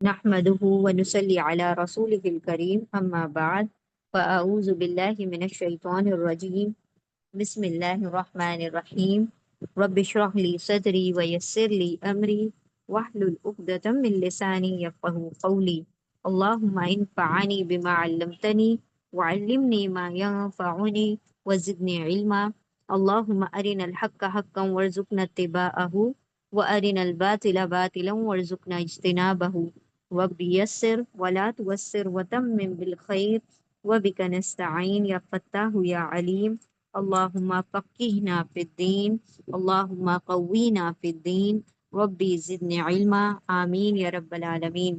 نحمده ونصلي على رسوله الكريم أما بعد فأعوذ بالله من الشيطان الرجيم بسم الله الرحمن الرحيم رب اشرح لي صدري ويسر لي أمري واحلل عقدة من لساني يفقهوا قولي اللهم انفعني بما علمتني وعلمني ما ينفعني وزدني علما اللهم أرنا الحق حقا وارزقنا اتباعه وأرنا الباطل باطلا وارزقنا اجتنابه رب يسر ولا توسر وتمم بالخير وبك نستعين يا فتاح يا عليم اللهم فقهنا في الدين اللهم قوينا في الدين ربي زدني علما آمین یا رب العالمین۔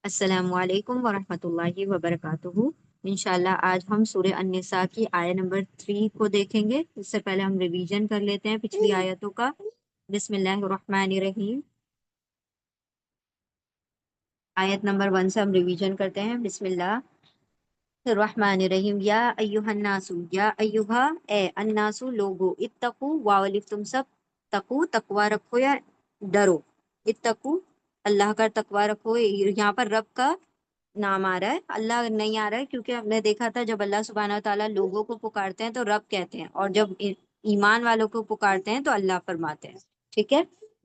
السلام علیکم ورحمۃ اللہ وبرکاتہ۔ انشاءاللہ آج ہم سورہ النساء کی آیت نمبر 3 کو دیکھیں گے۔ اس سے پہلے ہم ریویژن کر لیتے ہیں پچھلی آیتوں کا۔ بسم اللہ الرحمن الرحیم۔ آیت نمبر 1 سے ہم ریویژن کرتے ہیں۔ بسم اللہ الرحمن الرحیم۔ یا ایہا الناس، یا ایہا اے الناس لوگو، اتقو واولف تم سب، تقو تقوی رکھو یا ڈرو، اتقو اللہ کا تقوی رکھو۔ یہاں پر رب کا نام آ رہا ہے، اللہ نہیں آ رہا ہے، کیونکہ ہم نے دیکھا تھا جب اللہ سبحانہ تعالیٰ لوگوں کو پکارتے ہیں تو رب کہتے ہیں، اور جب ایمان والوں کو پکارتے ہیں تو اللہ فرماتے ہیں۔ ٹھیک ہے،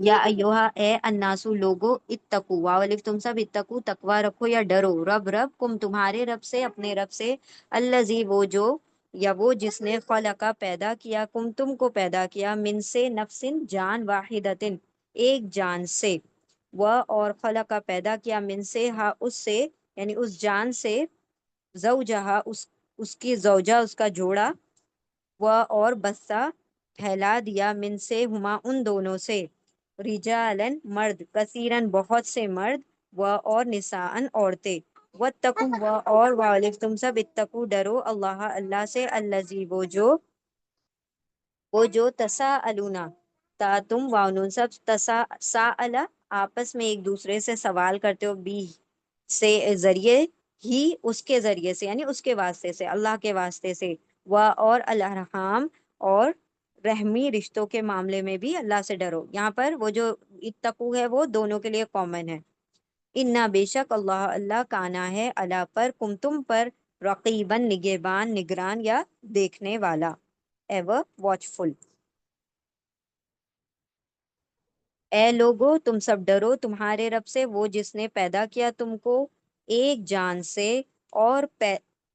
یا ایوہا اے الناسو لوگو، اتقو واولف تم سب، اتقو تقوی رکھو یا ڈرو، رب کم تمہارے رب سے، اپنے رب سے، الذی وہ جو، یا وہ جس نے خلقا پیدا کیا، کم تم کو پیدا کیا، من سے نفسن جان، واحدتن ایک جان سے، وہ اور خلقا پیدا کیا، من سے ہا اس سے، یعنی اس جان سے، زوجہا اس کی زوجہ اس کا جوڑا، وہ اور بسا پھیلا دیا، من سے ہما ان دونوں سے، رجالن مرد، کثیرن بہت سے مرد، و اور نساءن عورتیں، واتقوا و اور والف تم سب، اتقوا ڈرو، اللہ اللہ سے، الذی وہ جو تساءلونا تا تم وانون سب، ساءل آپس میں ایک دوسرے سے سوال کرتے ہو، بھی سے ذریعے ہی، اس کے ذریعے سے، یعنی اس کے واسطے سے، اللہ کے واسطے سے، و اور الارحام اور رحمی رشتوں کے معاملے میں بھی اللہ سے ڈرو۔ یہاں پر وہ جو اتقو ہے وہ دونوں کے لیے کامن ہے۔ انا بے شک اللہ اللہ کانا ہے، اللہ پر، کم تم پر، رقیباً نگہبان، نگران یا دیکھنے والا، ایور واچفل۔ اے لوگو تم سب ڈرو تمہارے رب سے، وہ جس نے پیدا کیا تم کو ایک جان سے، اور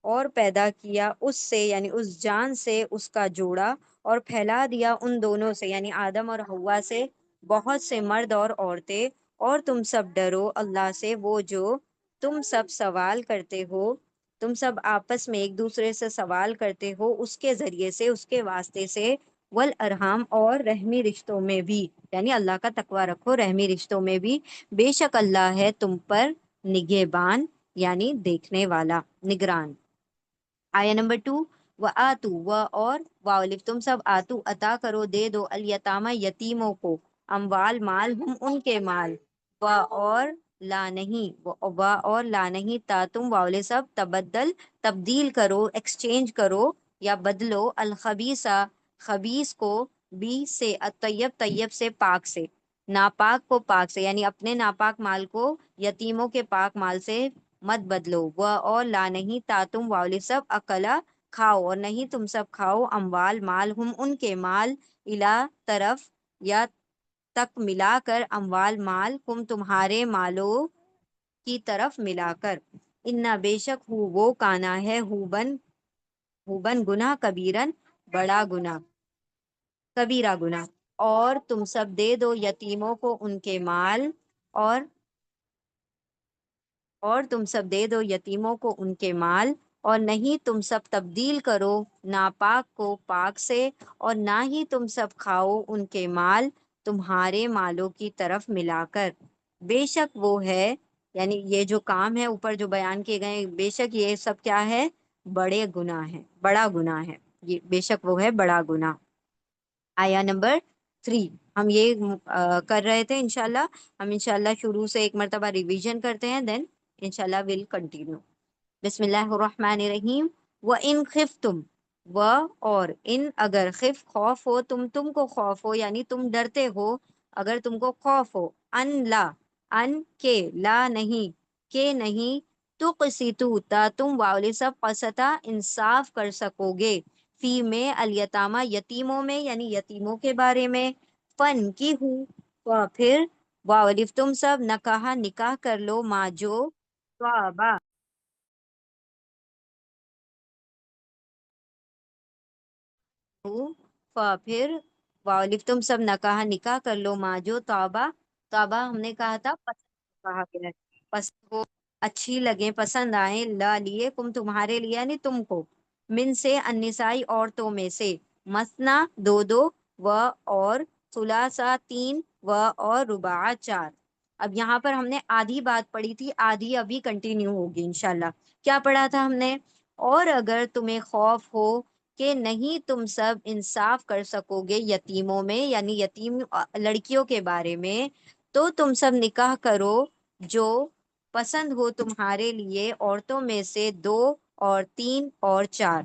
اور پیدا کیا اس سے، یعنی اس جان سے، اس کا جوڑا، اور پھیلا دیا ان دونوں سے، یعنی آدم اور حوا سے، بہت سے مرد اور عورتیں، اور تم سب ڈرو اللہ سے، وہ جو تم سب سوال کرتے ہو، تم سب آپس میں ایک دوسرے سے سوال کرتے ہو اس کے ذریعے سے، اس کے واسطے سے، والارحام اور رحمی رشتوں میں بھی، یعنی اللہ کا تقوی رکھو رحمی رشتوں میں بھی، بے شک اللہ ہے تم پر نگہبان، یعنی دیکھنے والا، نگران۔ آیا نمبر 2، و آتو و اور واولف تم سب، آتو عطا کرو، دے دو، الیتامہ یتیموں کو، اموال مال، ہم ان کے مال، و اور لا نہیں، و اور لا نہیں، تا تم واولے سب، تبدل تبدیل کرو، ایکسچینج کرو یا بدلو، الخبیثہ خبیث کو، بی سے، الطیب طیب سے، پاک سے، ناپاک کو پاک سے، یعنی اپنے ناپاک مال کو یتیموں کے پاک مال سے مت بدلو، وہ اور لا نہیں، تا تم واولے سب، اکلا کھاؤ، اور نہیں تم سب کھاؤ، اموال مال، ہم ان کے مال، الا طرف یا تک ملا کر، اموال مال، ہم تمہارے مالوں کی طرف ملا کر، انا بے شک ہو وہ کانا ہے، ہوبن گناہ، کبیرن بڑا گناہ، کبیرہ گناہ، اور تم سب دے دو یتیموں کو ان کے مال، اور تم سب دے دو یتیموں کو ان کے مال، اور نہیں تم سب تبدیل کرو ناپاک کو پاک سے، اور نہ ہی تم سب کھاؤ ان کے مال تمہارے مالوں کی طرف ملا کر، بے شک وہ ہے، یعنی یہ جو کام ہے اوپر جو بیان کیے گئے، بے شک یہ سب کیا ہے، بڑے گناہ ہے، بڑا گناہ ہے، یہ بے شک وہ ہے بڑا گناہ۔ آیا نمبر 3 ہم یہ کر رہے تھے، انشاءاللہ ہم انشاءاللہ شروع سے ایک مرتبہ ریویژن کرتے ہیں، دین انشاءاللہ ول کنٹینیو۔ بسم اللہ الرحمن الرحیم۔ وَإِنْ خِفْتُمْ، و اور، ان اگر، خف خوف ہو، تم کو خوف ہو، یعنی تم ڈرتے ہو، اگر تم کو خوف ہو، ان لا ان کے، لا نہیں، کہ نہیں، تو قسطو تا تم واؤ سب قسطا انصاف کر سکو گے، فی میں الیتامہ یتیموں میں یعنی یتیموں کے بارے میں، فن کی ہوں، پھر واؤ تم سب نکاح نکاح کر لو، ما جو توابا، پھر واؤ تم سب نکاح نکاح کر لو، ما جو توبہ، توبہ ہم نے کہا تھا پسند کہا گیا ہے، پسند کو اچھی لگیں، پسند آئیں، لا لیے کم تمہارے لیے یعنی تم کو، من سے النسائی عورتوں میں سے، مسنا دو دو، و اور ثلاثہ تین، و اور رباع چار۔ اب یہاں پر ہم نے آدھی بات پڑھی تھی، آدھی ابھی کنٹینیو ہوگی انشاءاللہ۔ کیا پڑھا تھا ہم نے؟ اور اگر تمہیں خوف ہو کہ نہیں تم سب انصاف کر سکو گے یتیموں میں یعنی یتیم لڑکیوں کے بارے میں، تو تم سب نکاح کرو جو پسند ہو تمہارے لیے عورتوں میں سے، دو اور تین اور چار۔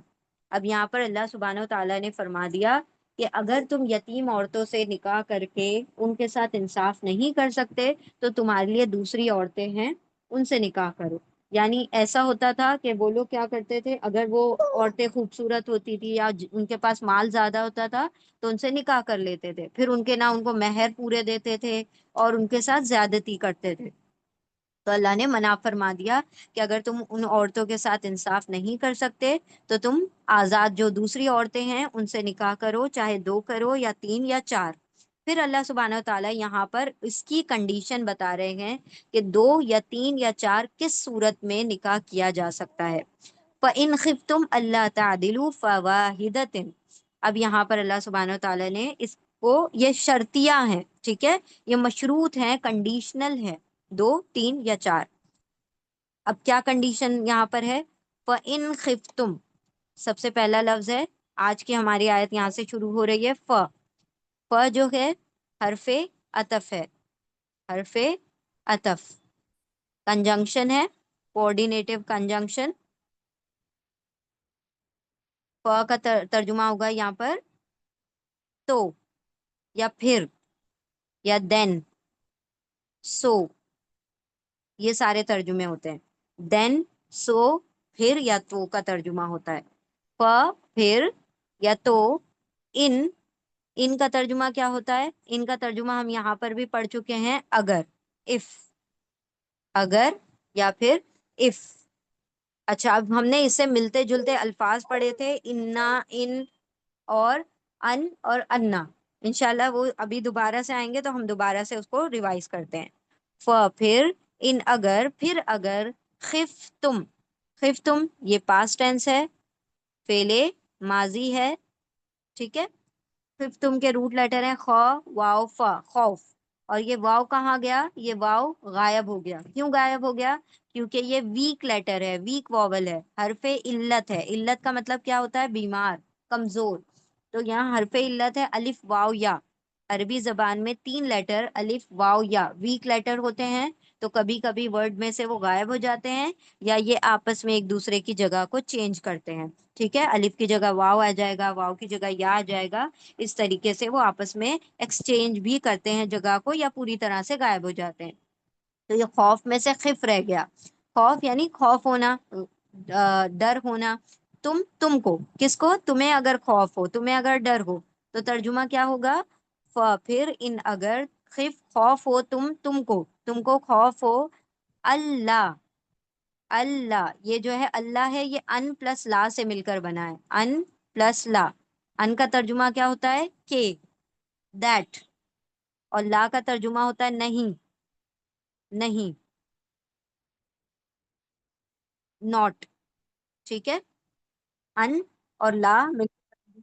اب یہاں پر اللہ سبحانہ و تعالیٰ نے فرما دیا کہ اگر تم یتیم عورتوں سے نکاح کر کے ان کے ساتھ انصاف نہیں کر سکتے تو تمہارے لیے دوسری عورتیں ہیں، ان سے نکاح کرو۔ یعنی ایسا ہوتا تھا کہ وہ لوگ کیا کرتے تھے، اگر وہ عورتیں خوبصورت ہوتی تھی یا ان کے پاس مال زیادہ ہوتا تھا تو ان سے نکاح کر لیتے تھے، پھر ان کے نہ ان کو مہر پورے دیتے تھے اور ان کے ساتھ زیادتی کرتے تھے۔ تو اللہ نے منع فرما دیا کہ اگر تم ان عورتوں کے ساتھ انصاف نہیں کر سکتے تو تم آزاد جو دوسری عورتیں ہیں ان سے نکاح کرو، چاہے دو کرو یا تین یا چار۔ پھر اللہ سبحانہ و تعالیٰ یہاں پر اس کی کنڈیشن بتا رہے ہیں کہ دو یا تین یا چار کس صورت میں نکاح کیا جا سکتا ہے۔ فَإِنْ خِفْتُمْ أَلَّا تَعْدِلُوا فَوَاحِدَةً، اب یہاں پر اللہ سبحانہ و تعالیٰ نے اس کو، یہ شرطیہ ہیں، ٹھیک ہے، یہ مشروط ہیں، کنڈیشنل ہے، دو تین یا چار۔ اب کیا کنڈیشن یہاں پر ہے؟ فَإِنْ خِفْتُمْ، سب سے پہلا لفظ ہے، آج کی ہماری آیت یہاں سے شروع ہو رہی ہے، ف جو ہے حرف عطف ہے، حرف عطف، کنجنکشن ہے، کوآرڈینیٹو کنجنکشن۔ ف کا ترجمہ ہوگا یہاں پر تو، یا پھر، یا دین، سو، یہ سارے ترجمے ہوتے ہیں۔ دین، سو، پھر یا تو کا ترجمہ ہوتا ہے۔ پھر یا تو، ان، ان کا ترجمہ کیا ہوتا ہے؟ ان کا ترجمہ ہم یہاں پر بھی پڑھ چکے ہیں، اگر، اف، اگر یا پھر اف۔ اچھا، اب ہم نے اس سے ملتے جلتے الفاظ پڑھے تھے، انا، ان، اور ان اور انا، انشاءاللہ وہ ابھی دوبارہ سے آئیں گے تو ہم دوبارہ سے اس کو ریوائز کرتے ہیں۔ پھر، ان اگر، پھر اگر، خف تم، خف تم یہ پاسٹ ٹینس ہے، فعل ماضی ہے، ٹھیک ہے، خف تم کے روٹ لیٹر ہیں خو، واؤ، فا، خوف، اور یہ واؤ کہاں گیا؟ یہ واؤ غائب ہو گیا۔ کیوں غائب ہو گیا؟ کیونکہ یہ ویک لیٹر ہے، ویک واول ہے، حرف علت ہے۔ علت کا مطلب کیا ہوتا ہے؟ بیمار، کمزور۔ تو یہاں حرف علت ہے الف واو یا۔ عربی زبان میں تین لیٹر الف واو یا ویک لیٹر ہوتے ہیں، تو کبھی کبھی ورڈ میں سے وہ غائب ہو جاتے ہیں یا یہ آپس میں ایک دوسرے کی جگہ کو چینج کرتے ہیں، ٹھیک ہے، الف کی جگہ واو آ جائے گا، واو کی جگہ یا آ جائے گا، اس طریقے سے وہ آپس میں ایکسچینج بھی کرتے ہیں جگہ کو، یا پوری طرح سے غائب ہو جاتے ہیں۔ تو یہ خوف میں سے خف رہ گیا، خوف یعنی خوف ہونا، ڈر ہونا۔ تم کو، کس کو؟ تمہیں اگر خوف ہو، تمہیں اگر ڈر ہو، تو ترجمہ کیا ہوگا؟ پھر ان اگر، خف خوف ہو تم کو خوف ہو، اللہ، اللہ یہ جو ہے اللہ ہے، یہ ان پلس لا سے مل کر بنا ہے، ان پلس لا۔ ان کا ترجمہ کیا ہوتا ہے؟ کہ، دیٹ، اور لا کا ترجمہ ہوتا ہے نہیں، نہیں، ناٹ، ٹھیک ہے، ان اور لا مل کر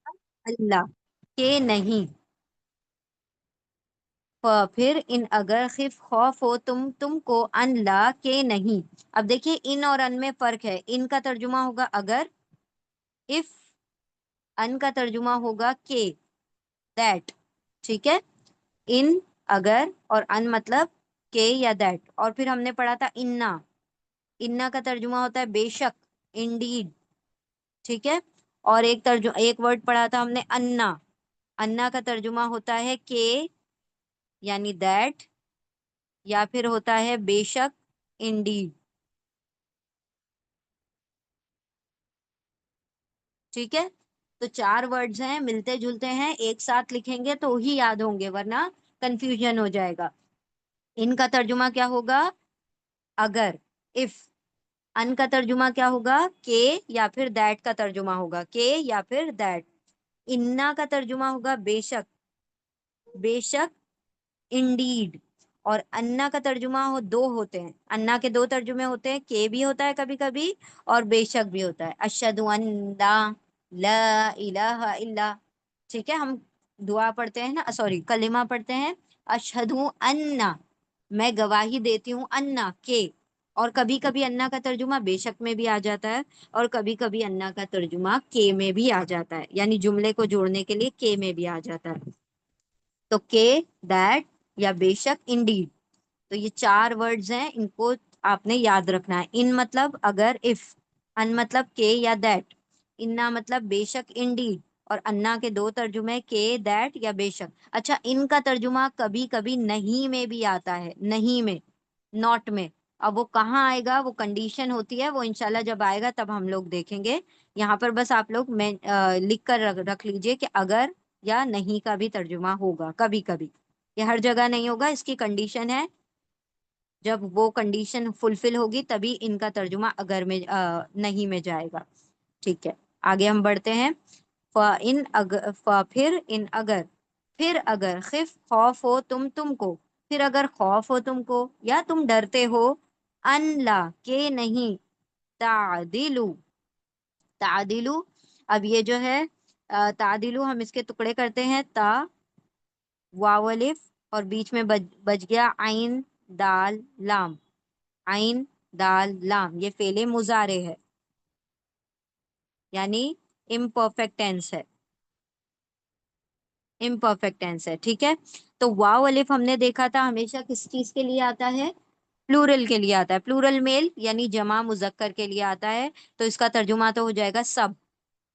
اللہ، کہ نہیں۔ پھر ان اگر، خف خوف ہو تم کو، ان لا کہ نہیں۔ اب دیکھیے ان اور ان میں فرق ہے، ان کا ترجمہ ہوگا اگر، اف، ان کا ترجمہ ہوگا کہ، دیٹ، ٹھیک ہے، ان اگر اور ان مطلب کہ یا دیٹ۔ اور پھر ہم نے پڑھا تھا انا، انا کا ترجمہ ہوتا ہے بے شک، انڈیڈ، ٹھیک ہے، اور ایک ورڈ پڑھا تھا ہم نے انا، انا کا ترجمہ ہوتا ہے کہ، یعنی دیٹ، یا پھر ہوتا ہے بے شک، انڈیڈ. ٹھیک ہے، تو چار ورڈز ہیں، ملتے جلتے ہیں، ایک ساتھ لکھیں گے تو ہی یاد ہوں گے ورنہ کنفیوژن ہو جائے گا. ان کا ترجمہ کیا ہوگا؟ اگر، اف. ان کا ترجمہ کیا ہوگا؟ کہ یا پھر دیٹ کا ترجمہ ہوگا، کہ یا پھر دیٹ. انا کا ترجمہ ہوگا بے شک، بے شک، انڈیڈ. اور انا کا ترجمہ دو ہوتے ہیں، انا کے دو ترجمے ہوتے ہیں، کہ بھی ہوتا ہے کبھی کبھی اور بے شک بھی ہوتا ہے. اشہد ان لا لا الہ الا. ٹھیک ہے، ہم دعا پڑھتے ہیں نا، سوری کلمہ پڑھتے ہیں، اشہد ان، میں گواہی دیتی ہوں، انا کے. اور کبھی کبھی انا کا ترجمہ بے شک میں بھی آ جاتا ہے، اور کبھی کبھی انا کا ترجمہ کے میں بھی آ جاتا ہے، یعنی جملے کو جوڑنے کے لیے کے میں بھی آ جاتا ہے. تو کے، دیٹ یا بے شک، انڈیڈ. تو یہ چار ورڈز ہیں، ان کو آپ نے یاد رکھنا ہے. ان مطلب اگر، اف. ان مطلب کہ یا دیٹ. انا مطلب بے شک، انڈیڈ. اور انا کے دو ترجمے، کہ، دیٹ یا بے شک. اچھا، ان کا ترجمہ کبھی کبھی نہیں میں بھی آتا ہے، نہیں میں، ناٹ میں. اب وہ کہاں آئے گا، وہ کنڈیشن ہوتی ہے، وہ انشاءاللہ جب آئے گا تب ہم لوگ دیکھیں گے. یہاں پر بس آپ لوگ میں لکھ کر رکھ لیجئے کہ اگر یا نہیں کا بھی ترجمہ ہوگا کبھی کبھی. یہ ہر جگہ نہیں ہوگا، اس کی کنڈیشن ہے، جب وہ کنڈیشن فلفل ہوگی تبھی ان کا ترجمہ اگر میں نہیں میں جائے گا. ٹھیک ہے، آگے ہم بڑھتے ہیں. فَإِنْ اگر، پھر ان اگر، پھر اگر، خف خوف ہو تم کو، پھر اگر خوف ہو تم کو یا تم ڈرتے ہو، ان لا کہ نہیں، تعدلو، تعدلو. اب یہ جو ہے تعدلو، ہم اس کے ٹکڑے کرتے ہیں، تا، واو الف، اور بیچ میں بچ گیا عین دال لام. عین دال لام، یہ فعل مضارع ہے، یعنی امپرفیکٹ ٹینس ہے، امپرفیکٹ ٹینس ہے. ٹھیک ہے، تو واو الف ہم نے دیکھا تھا ہمیشہ کس چیز کے لیے آتا ہے؟ پلورل کے لیے آتا ہے، پلورل میل یعنی جمع مذکر کے لیے آتا ہے. تو اس کا ترجمہ تو ہو جائے گا سب،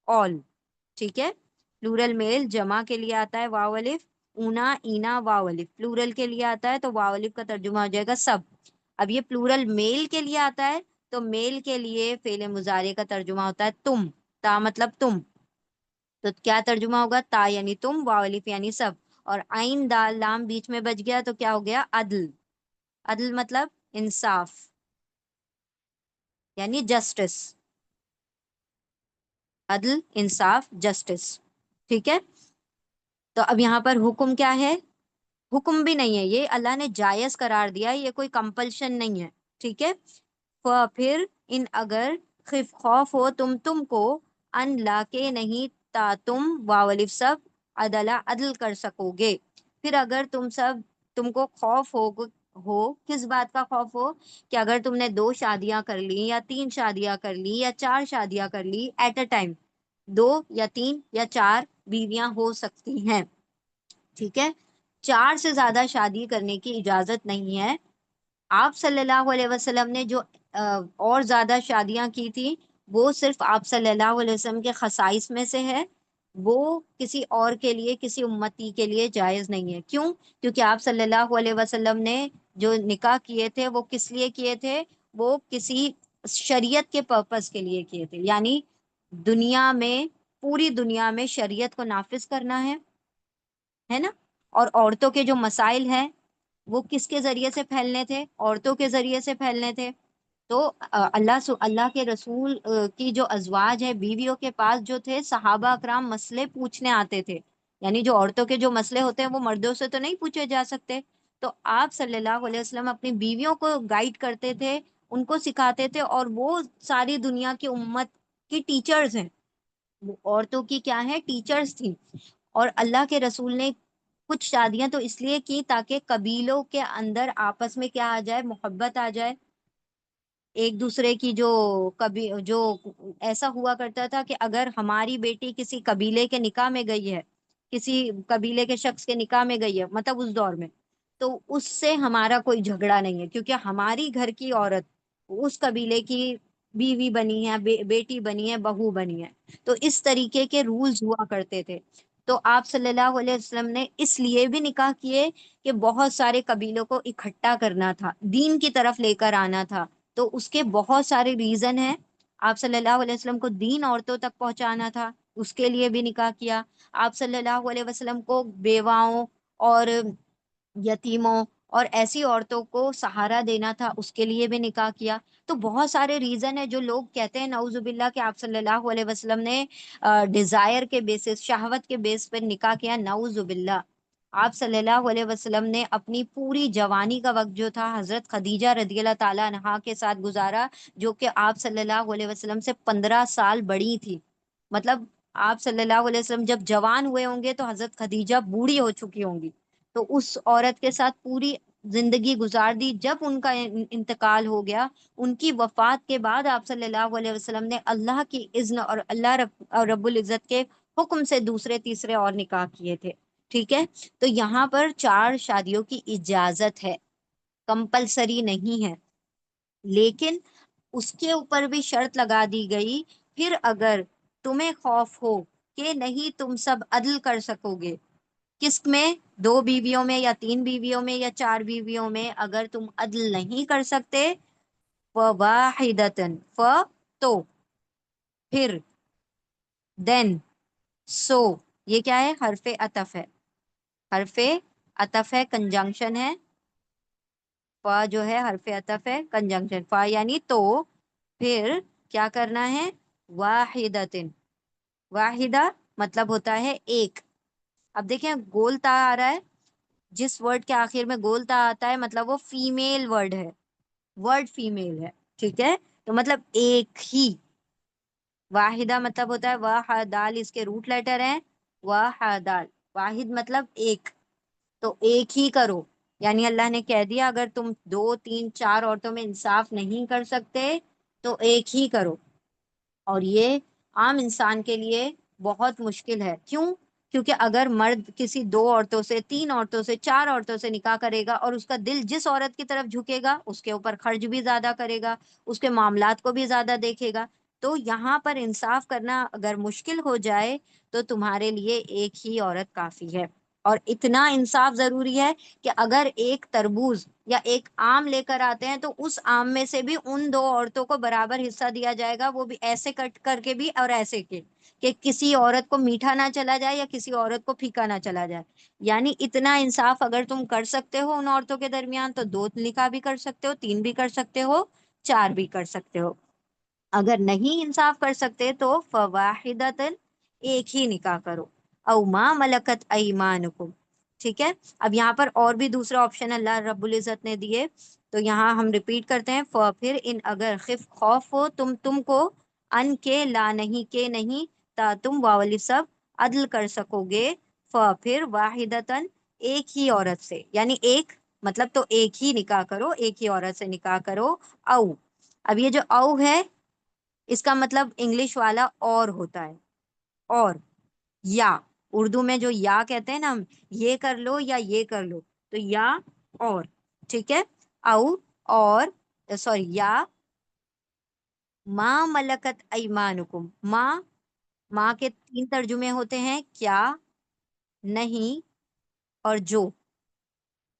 آل. ٹھیک ہے، پلورل میل جمع کے لیے آتا ہے واو الف. اونا، اینا، واو الف پلورل کے لیے آتا ہے، تو واو الف کا ترجمہ ہو جائے گا سب. اب یہ پلورل میل کے لیے آتا ہے، تو میل کے لیے فعل مضارع کا ترجمہ ہوتا ہے تم، تا مطلب تم. تو کیا ترجمہ ہوگا؟ تا یعنی تم، واو الف یعنی سب، اور عین دال لام بیچ میں بچ گیا تو کیا ہو گیا؟ عدل. عدل مطلب انصاف، یعنی جسٹس. عدل، انصاف، جسٹس. ٹھیک ہے، تو اب یہاں پر حکم کیا ہے؟ حکم بھی نہیں ہے، یہ اللہ نے جائز قرار دیا، یہ کوئی کمپلشن نہیں ہے. ٹھیک ہے، پھر ان اگر، خف خوف ہو تم کو، ان لا کے نہیں، تا تم، واولف سب، عدلا عدل کر سکو گے. پھر اگر تم کو خوف ہو کس بات کا خوف ہو؟ کہ اگر تم نے 2 شادیاں کر لی یا 3 شادیاں کر لی یا 4 شادیاں کر لی ایٹ اے ٹائم، 2 یا 3 یا 4 بیویاں ہو سکتی ہیں. ٹھیک ہے، 4 سے زیادہ شادی کرنے کی اجازت نہیں ہے. آپ صلی اللہ علیہ وسلم نے جو اور زیادہ شادیاں کی تھی، وہ صرف آپ صلی اللہ علیہ وسلم کے خصائص میں سے ہے، وہ کسی اور کے لیے، کسی امتی کے لیے جائز نہیں ہے. کیوں؟ کیونکہ آپ صلی اللہ علیہ وسلم نے جو نکاح کیے تھے وہ کس لیے کیے تھے؟ وہ کسی شریعت کے پرپس کے لیے کیے تھے، یعنی دنیا میں، پوری دنیا میں شریعت کو نافذ کرنا ہے نا. اور عورتوں کے جو مسائل ہیں وہ کس کے ذریعے سے پھیلنے تھے؟ عورتوں کے ذریعے سے پھیلنے تھے. تو اللہ کے رسول کی جو ازواج ہے، بیویوں کے پاس جو تھے صحابہ اکرام مسئلے پوچھنے آتے تھے، یعنی جو عورتوں کے جو مسئلے ہوتے ہیں وہ مردوں سے تو نہیں پوچھے جا سکتے. تو آپ صلی اللہ علیہ وسلم اپنی بیویوں کو گائیڈ کرتے تھے، ان کو سکھاتے تھے، اور وہ ساری دنیا کی امت کی ٹیچرز ہیں. وہ عورتوں کی کیا ہے؟ ٹیچرز تھی. اور اللہ کے رسول نے کچھ شادیاں تو اس لیے کی تاکہ قبیلوں کے اندر آپس میں کیا آ جائے؟ محبت آ جائے. ایک دوسرے کی کبھی جو ایسا ہوا کرتا تھا کہ اگر ہماری بیٹی کسی قبیلے کے نکاح میں گئی ہے، کسی قبیلے کے شخص کے نکاح میں گئی ہے، مطلب اس دور میں، تو اس سے ہمارا کوئی جھگڑا نہیں ہے، کیونکہ ہماری گھر کی عورت اس قبیلے کی بیوی بنی ہے، بیٹی بنی ہے، بہو بنی ہے. تو اس طریقے کے رولز ہوا کرتے تھے. تو آپ صلی اللہ علیہ وسلم نے اس لیے بھی نکاح کیے کہ بہت سارے قبیلوں کو اکٹھا کرنا تھا، دین کی طرف لے کر آنا تھا، تو اس کے بہت سارے ریزن ہیں۔ آپ صلی اللہ علیہ وسلم کو دین عورتوں تک پہنچانا تھا، اس کے لیے بھی نکاح کیا۔ آپ صلی اللہ علیہ وسلم کو بیواؤں اور یتیموں اور ایسی عورتوں کو سہارا دینا تھا، اس کے لیے بھی نکاح کیا۔ تو بہت سارے ریزن ہے جو لوگ کہتے ہیں نعوذ باللہ کہ آپ صلی اللہ علیہ وسلم نے ڈیزائر کے بیسس، شہوت کے بیس پر نکاح کیا، نعوذ باللہ۔ آپ صلی اللہ علیہ وسلم نے اپنی پوری جوانی کا وقت جو تھا حضرت خدیجہ رضی اللہ تعالیٰ عنہا کے ساتھ گزارا، جو کہ آپ صلی اللہ علیہ وسلم سے 15 سال بڑی تھی۔ مطلب آپ صلی اللہ علیہ وسلم جب جوان ہوئے ہوں گے تو حضرت خدیجہ بوڑھی ہو چکی ہوں گی، تو اس عورت کے ساتھ پوری زندگی گزار دی۔ جب ان کا انتقال ہو گیا، ان کی وفات کے بعد آپ صلی اللہ علیہ وسلم نے اللہ کی اذن اور اللہ رب العزت کے حکم سے دوسرے تیسرے اور نکاح کیے تھے، ٹھیک ہے۔ تو یہاں پر 4 شادیوں کی اجازت ہے، کمپلسری نہیں ہے، لیکن اس کے اوپر بھی شرط لگا دی گئی، پھر اگر تمہیں خوف ہو کہ نہیں تم سب عدل کر سکو گے، کس میں؟ 2 بیویوں میں یا 3 بیویوں میں یا 4 بیویوں میں، اگر تم عدل نہیں کر سکتے، فواحدتن، تو پھر، دین، سو، یہ کیا ہے؟ حرف عطف ہے، حرف عطف ہے، کنجنکشن ہے، فا جو ہے حرف عطف ہے، کنجنکشن، فا یعنی تو، پھر کیا کرنا ہے؟ واحدتن، واحدہ مطلب ہوتا ہے ایک۔ اب دیکھیں گول تا آ رہا ہے، جس ورڈ کے آخر میں گول تا آتا ہے مطلب وہ فیمیل ورڈ ہے، ورڈ فیمیل ہے، ٹھیک ہے، تو مطلب ایک ہی۔ واحدہ مطلب ہوتا ہے واحدال، اس کے روٹ لیٹر ہیں واحدال، واحد مطلب ایک، تو ایک ہی کرو۔ یعنی اللہ نے کہہ دیا اگر تم 2 3 4 عورتوں میں انصاف نہیں کر سکتے تو ایک ہی کرو، اور یہ عام انسان کے لیے بہت مشکل ہے۔ کیوں؟ کیونکہ اگر مرد کسی 2 عورتوں سے، 3 عورتوں سے، 4 عورتوں سے نکاح کرے گا اور اس کا دل جس عورت کی طرف جھکے گا اس کے اوپر خرچ بھی زیادہ کرے گا، اس کے معاملات کو بھی زیادہ دیکھے گا، تو یہاں پر انصاف کرنا اگر مشکل ہو جائے تو تمہارے لیے ایک ہی عورت کافی ہے۔ اور اتنا انصاف ضروری ہے کہ اگر ایک تربوز یا ایک آم لے کر آتے ہیں تو اس آم میں سے بھی ان 2 عورتوں کو برابر حصہ دیا جائے گا، وہ بھی ایسے کٹ کر کے بھی اور ایسے کے، کہ کسی عورت کو میٹھا نہ چلا جائے یا کسی عورت کو پھیکا نہ چلا جائے۔ یعنی اتنا انصاف اگر تم کر سکتے ہو ان عورتوں کے درمیان تو 2 نکاح بھی کر سکتے ہو، 3 بھی کر سکتے ہو، 4 بھی کر سکتے ہو۔ اگر نہیں انصاف کر سکتے تو فواحدتن، ایک ہی نکاح کرو، او ما ملکت ایمانکم، ٹھیک ہے۔ اب یہاں پر اور بھی دوسرا آپشن اللہ رب العزت نے دیے، تو یہاں ہم ریپیٹ کرتے ہیں، پھر ان اگر خف خوف ہو تم کو، ان کے، لا نہیں، کے نہیں، تا تم واولی سب عدل کر سکو گے، پھر واحدتن، ایک ہی عورت سے، یعنی ایک مطلب تو ایک ہی نکاح کرو، ایک ہی عورت سے نکاح کرو، او، اب یہ جو او ہے اس کا مطلب انگلش والا اور ہوتا ہے، اور، یا، اردو میں جو یا کہتے ہیں نا ہم، یہ کر لو یا یہ کر لو، تو یا اور، ٹھیک ہے، او، اور، سوری، یا، ما ملکت ایمانکم، ماں کے 3 ترجمے ہوتے ہیں، کیا، نہیں اور جو،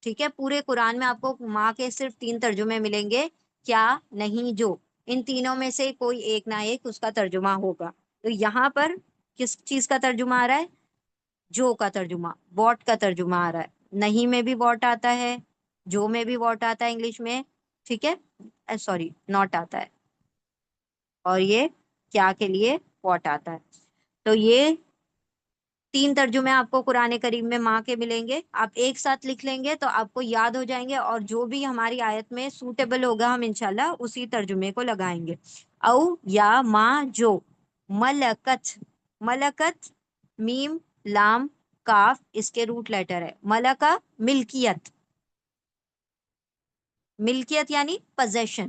ٹھیک ہے۔ پورے قرآن میں آپ کو ماں کے صرف 3 ترجمے ملیں گے، کیا، نہیں، جو، ان تینوں میں سے کوئی ایک نہ ایک اس کا ترجمہ ہوگا۔ تو یہاں پر کس چیز کا ترجمہ آ رہا ہے؟ جو کا ترجمہ، واٹ کا ترجمہ آ رہا ہے، نہیں میں بھی واٹ آتا ہے، جو میں بھی واٹ آتا ہے انگلش میں، ٹھیک ہے، سوری ناٹ آتا ہے، اور یہ کیا کے لیے واٹ آتا ہے۔ تو یہ 3 ترجمے آپ کو قرآن کریم میں ماں کے ملیں گے، آپ ایک ساتھ لکھ لیں گے تو آپ کو یاد ہو جائیں گے، اور جو بھی ہماری آیت میں سوٹیبل ہوگا ہم انشاءاللہ اسی ترجمے کو لگائیں گے۔ او، یا، ماں، جو، ملکت، ملکت، میم، لام، کاف، اس کے روٹ لیٹر ہے، ملکہ، ملکیت، ملکیت یعنی پوزیشن،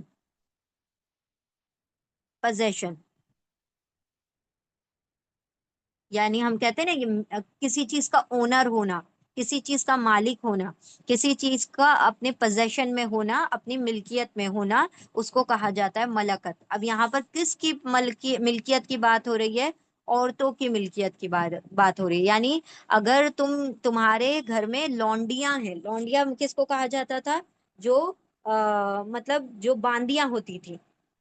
پوزیشن، یعنی ہم کہتے ہیں نا کہ کسی چیز کا اونر ہونا، کسی چیز کا مالک ہونا، کسی چیز کا اپنے پوزیشن میں ہونا، اپنی ملکیت میں ہونا، اس کو کہا جاتا ہے ملکت۔ اب یہاں پر کس کی ملکیت کی بات ہو رہی ہے؟ عورتوں کی ملکیت کی بات ہو رہی ہے، یعنی اگر تمہارے گھر میں لونڈیاں ہیں، لونڈیاں کس کو کہا جاتا تھا؟ جو مطلب جو باندیاں ہوتی تھی،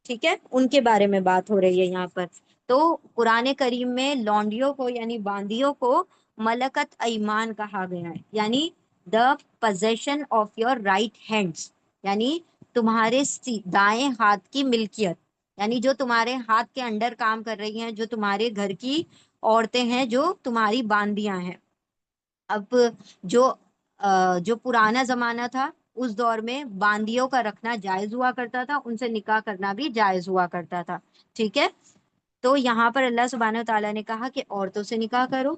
ٹھیک ہے، ان کے بارے میں بات ہو رہی ہے یہاں پر۔ تو قرآن کریم میں لونڈیوں کو یعنی باندیوں کو ملکت ایمان کہا گیا ہے، یعنی دا possession of your right hands, یعنی تمہارے دائیں ہاتھ کی ملکیت، یعنی جو تمہارے ہاتھ کے انڈر کام کر رہی ہیں، جو تمہارے گھر کی عورتیں ہیں، جو تمہاری باندیاں ہیں۔ اب جو جو پرانا زمانہ تھا، اس دور میں باندیوں کا رکھنا جائز ہوا کرتا تھا، ان سے نکاح کرنا بھی جائز ہوا کرتا تھا، ٹھیک ہے۔ تو یہاں پر اللہ سبحانہ و تعالیٰ نے کہا کہ عورتوں سے نکاح کرو،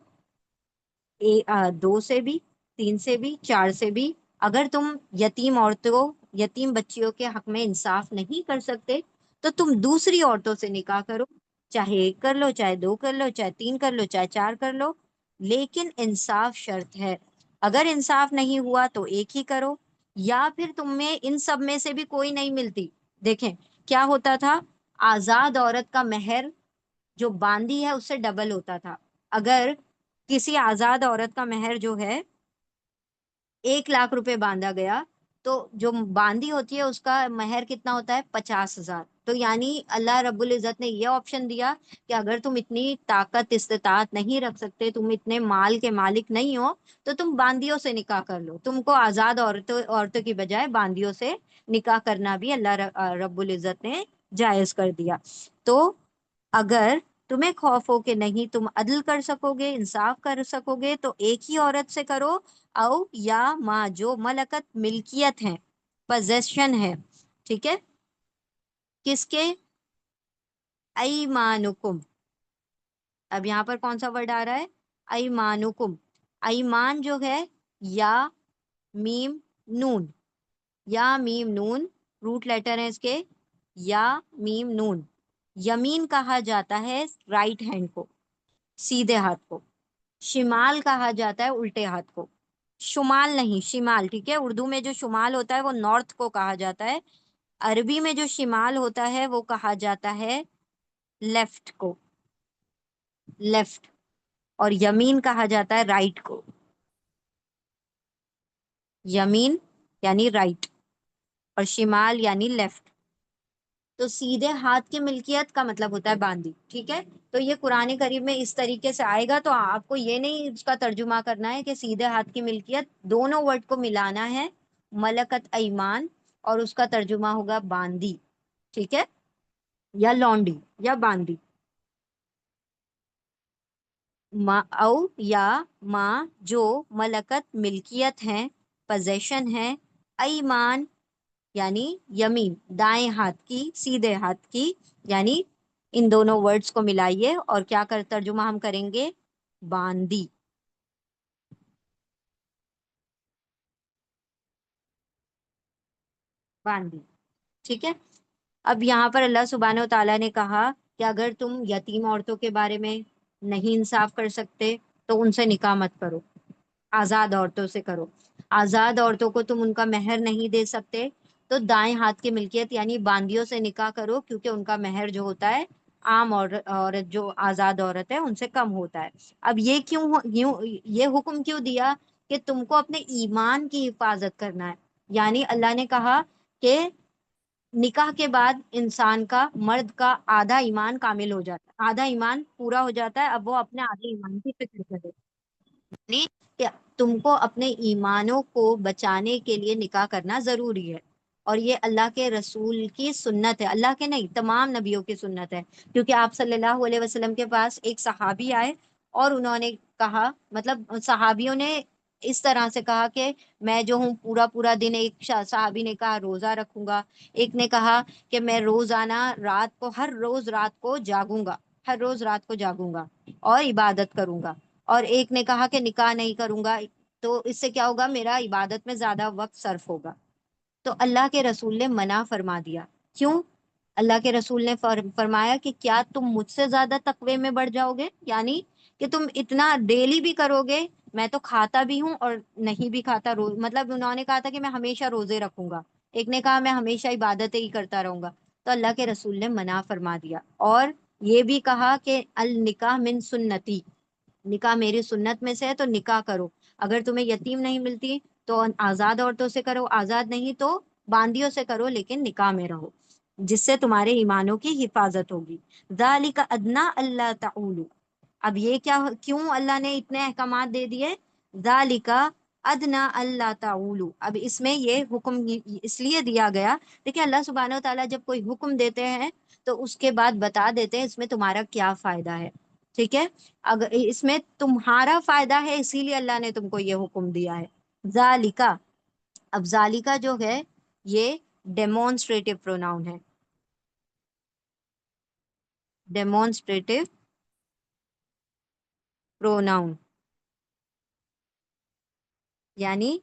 دو سے بھی، تین سے بھی، چار سے بھی۔ اگر تم یتیم عورتوں، یتیم بچیوں کے حق میں انصاف نہیں کر سکتے تو تم دوسری عورتوں سے نکاح کرو، چاہے ایک کر لو، چاہے دو کر لو، چاہے تین کر لو، چاہے چار کر لو، لیکن انصاف شرط ہے۔ اگر انصاف نہیں ہوا تو ایک ہی کرو، یا پھر تم میں ان سب میں سے بھی کوئی نہیں ملتی۔ دیکھیں کیا ہوتا تھا، آزاد عورت کا مہر جو باندی ہے اس سے ڈبل ہوتا تھا۔ اگر کسی آزاد عورت کا مہر جو ہے 1 لاکھ روپے باندھا گیا، تو جو باندی ہوتی ہے اس کا مہر کتنا ہوتا ہے؟ 50,000۔ تو یعنی اللہ رب العزت نے یہ آپشن دیا کہ اگر تم اتنی طاقت استطاعت نہیں رکھ سکتے، تم اتنے مال کے مالک نہیں ہو، تو تم باندیوں سے نکاح کر لو، تم کو آزاد عورتوں کی بجائے باندیوں سے نکاح کرنا بھی اللہ رب العزت نے جائز کر دیا۔ تو اگر تمہیں خوف ہو کہ نہیں تم عدل کر سکو گے، انصاف کر سکو گے، تو ایک ہی عورت سے کرو، او یا ماں جو ملکت ملکیت ہے، پوزیشن ہے، ٹھیک ہے، کس کے؟ ایمانکم۔ اب یہاں پر کون سا ورڈ آ رہا ہے؟ ایمانکم۔ ایمان جو ہے یا میم نون، یا میم نون روٹ لیٹر ہیں اس کے، یا میم نون۔ یمین کہا جاتا ہے رائٹ ہینڈ کو، سیدھے ہاتھ کو۔ شمال کہا جاتا ہے الٹے ہاتھ کو، شمال نہیں، شمال، ٹھیک ہے۔ اردو میں جو شمال ہوتا ہے وہ نارتھ کو کہا جاتا ہے، عربی میں جو شمال ہوتا ہے وہ کہا جاتا ہے لیفٹ کو، لیفٹ۔ اور یمین کہا جاتا ہے رائٹ کو، یمین یعنی رائٹ اور شمال یعنی لیفٹ۔ تو سیدھے ہاتھ کی ملکیت کا مطلب ہوتا ہے باندی، ٹھیک ہے۔ تو یہ قرآن کریم میں اس طریقے سے آئے گا، تو آپ کو یہ نہیں اس کا ترجمہ کرنا ہے کہ سیدھے ہاتھ کی ملکیت، دونوں ورڈ کو ملانا ہے، ملکت ایمان، اور اس کا ترجمہ ہوگا باندی، ٹھیک ہے، یا لونڈی یا باندی۔ ماں او یا ماں جو ملکت ملکیت ہیں، پوزیشن ہے، ایمان یعنی یمین دائیں ہاتھ کی، سیدھے ہاتھ کی، یعنی ان دونوں ورڈز کو ملائیے اور کیا کر ترجمہ ہم کریں گے؟ باندی، باندی، ٹھیک ہے۔ اب یہاں پر اللہ سبحانہ و تعالیٰ نے کہا کہ اگر تم یتیم عورتوں کے بارے میں نہیں انصاف کر سکتے تو ان سے نکاح مت کرو، آزاد عورتوں سے کرو۔ آزاد عورتوں کو تم ان کا مہر نہیں دے سکتے تو دائیں ہاتھ کی ملکیت یعنی باندیوں سے نکاح کرو، کیونکہ ان کا مہر جو ہوتا ہے عام عورت جو آزاد عورت ہے ان سے کم ہوتا ہے۔ اب یہ یہ حکم کیوں دیا؟ کہ تم کو اپنے ایمان کی حفاظت کرنا ہے، یعنی اللہ نے کہا کہ نکاح کے بعد انسان کا، مرد کا آدھا ایمان کامل ہو جاتا ہے، آدھا ایمان پورا ہو جاتا ہے، اب وہ اپنے آدھے ایمان کی فکر کرے، یعنی کہ تم کو اپنے ایمانوں کو بچانے کے لیے نکاح کرنا ضروری ہے۔ اور یہ اللہ کے رسول کی سنت ہے، اللہ کے نہیں تمام نبیوں کی سنت ہے، کیونکہ آپ صلی اللہ علیہ وسلم کے پاس ایک صحابی آئے اور انہوں نے کہا، مطلب صحابیوں نے اس طرح سے کہا کہ میں جو ہوں پورا پورا دن، ایک صحابی نے کہا روزہ رکھوں گا، ایک نے کہا کہ میں روزانہ رات کو، ہر روز رات کو جاگوں گا، ہر روز رات کو جاگوں گا اور عبادت کروں گا، اور ایک نے کہا کہ نکاح نہیں کروں گا، تو اس سے کیا ہوگا؟ میرا عبادت میں زیادہ وقت صرف ہوگا۔ تو اللہ کے رسول نے منع فرما دیا۔ کیوں؟ اللہ کے رسول نے فرمایا کہ کیا تم مجھ سے زیادہ تقوی میں بڑھ جاؤ گے؟ یعنی کہ تم اتنا ڈیلی بھی کرو گے، میں تو کھاتا بھی ہوں اور نہیں بھی کھاتا روز، مطلب انہوں نے کہا تھا کہ میں ہمیشہ روزے رکھوں گا، ایک نے کہا میں ہمیشہ عبادتیں ہی کرتا رہوں گا، تو اللہ کے رسول نے منع فرما دیا۔ اور یہ بھی کہا کہ النکاح من سنتی، نکاح میری سنت میں سے ہے تو نکاح کرو، اگر تمہیں یتیم نہیں ملتی تو آزاد عورتوں سے کرو، آزاد نہیں تو باندیوں سے کرو، لیکن نکاح میں رہو، جس سے تمہارے ایمانوں کی حفاظت ہوگی۔ ذالک ادنا اللہ تعولو، اب یہ کیا، کیوں اللہ نے اتنے احکامات دے دیے؟ ذالک ادنا اللہ تعولو، اب اس میں یہ حکم اس لیے دیا گیا، دیکھیں اللہ سبحانہ و تعالیٰ جب کوئی حکم دیتے ہیں تو اس کے بعد بتا دیتے ہیں اس میں تمہارا کیا فائدہ ہے، ٹھیک ہے؟ اگر اس میں تمہارا فائدہ ہے اسی لیے اللہ نے تم کو یہ حکم دیا ہے۔ ذالکا، اب ذالکا جو ہے یہ ڈیمونسٹریٹو پروناؤن ہے، ڈیمونسٹریٹو پروناؤن، یعنی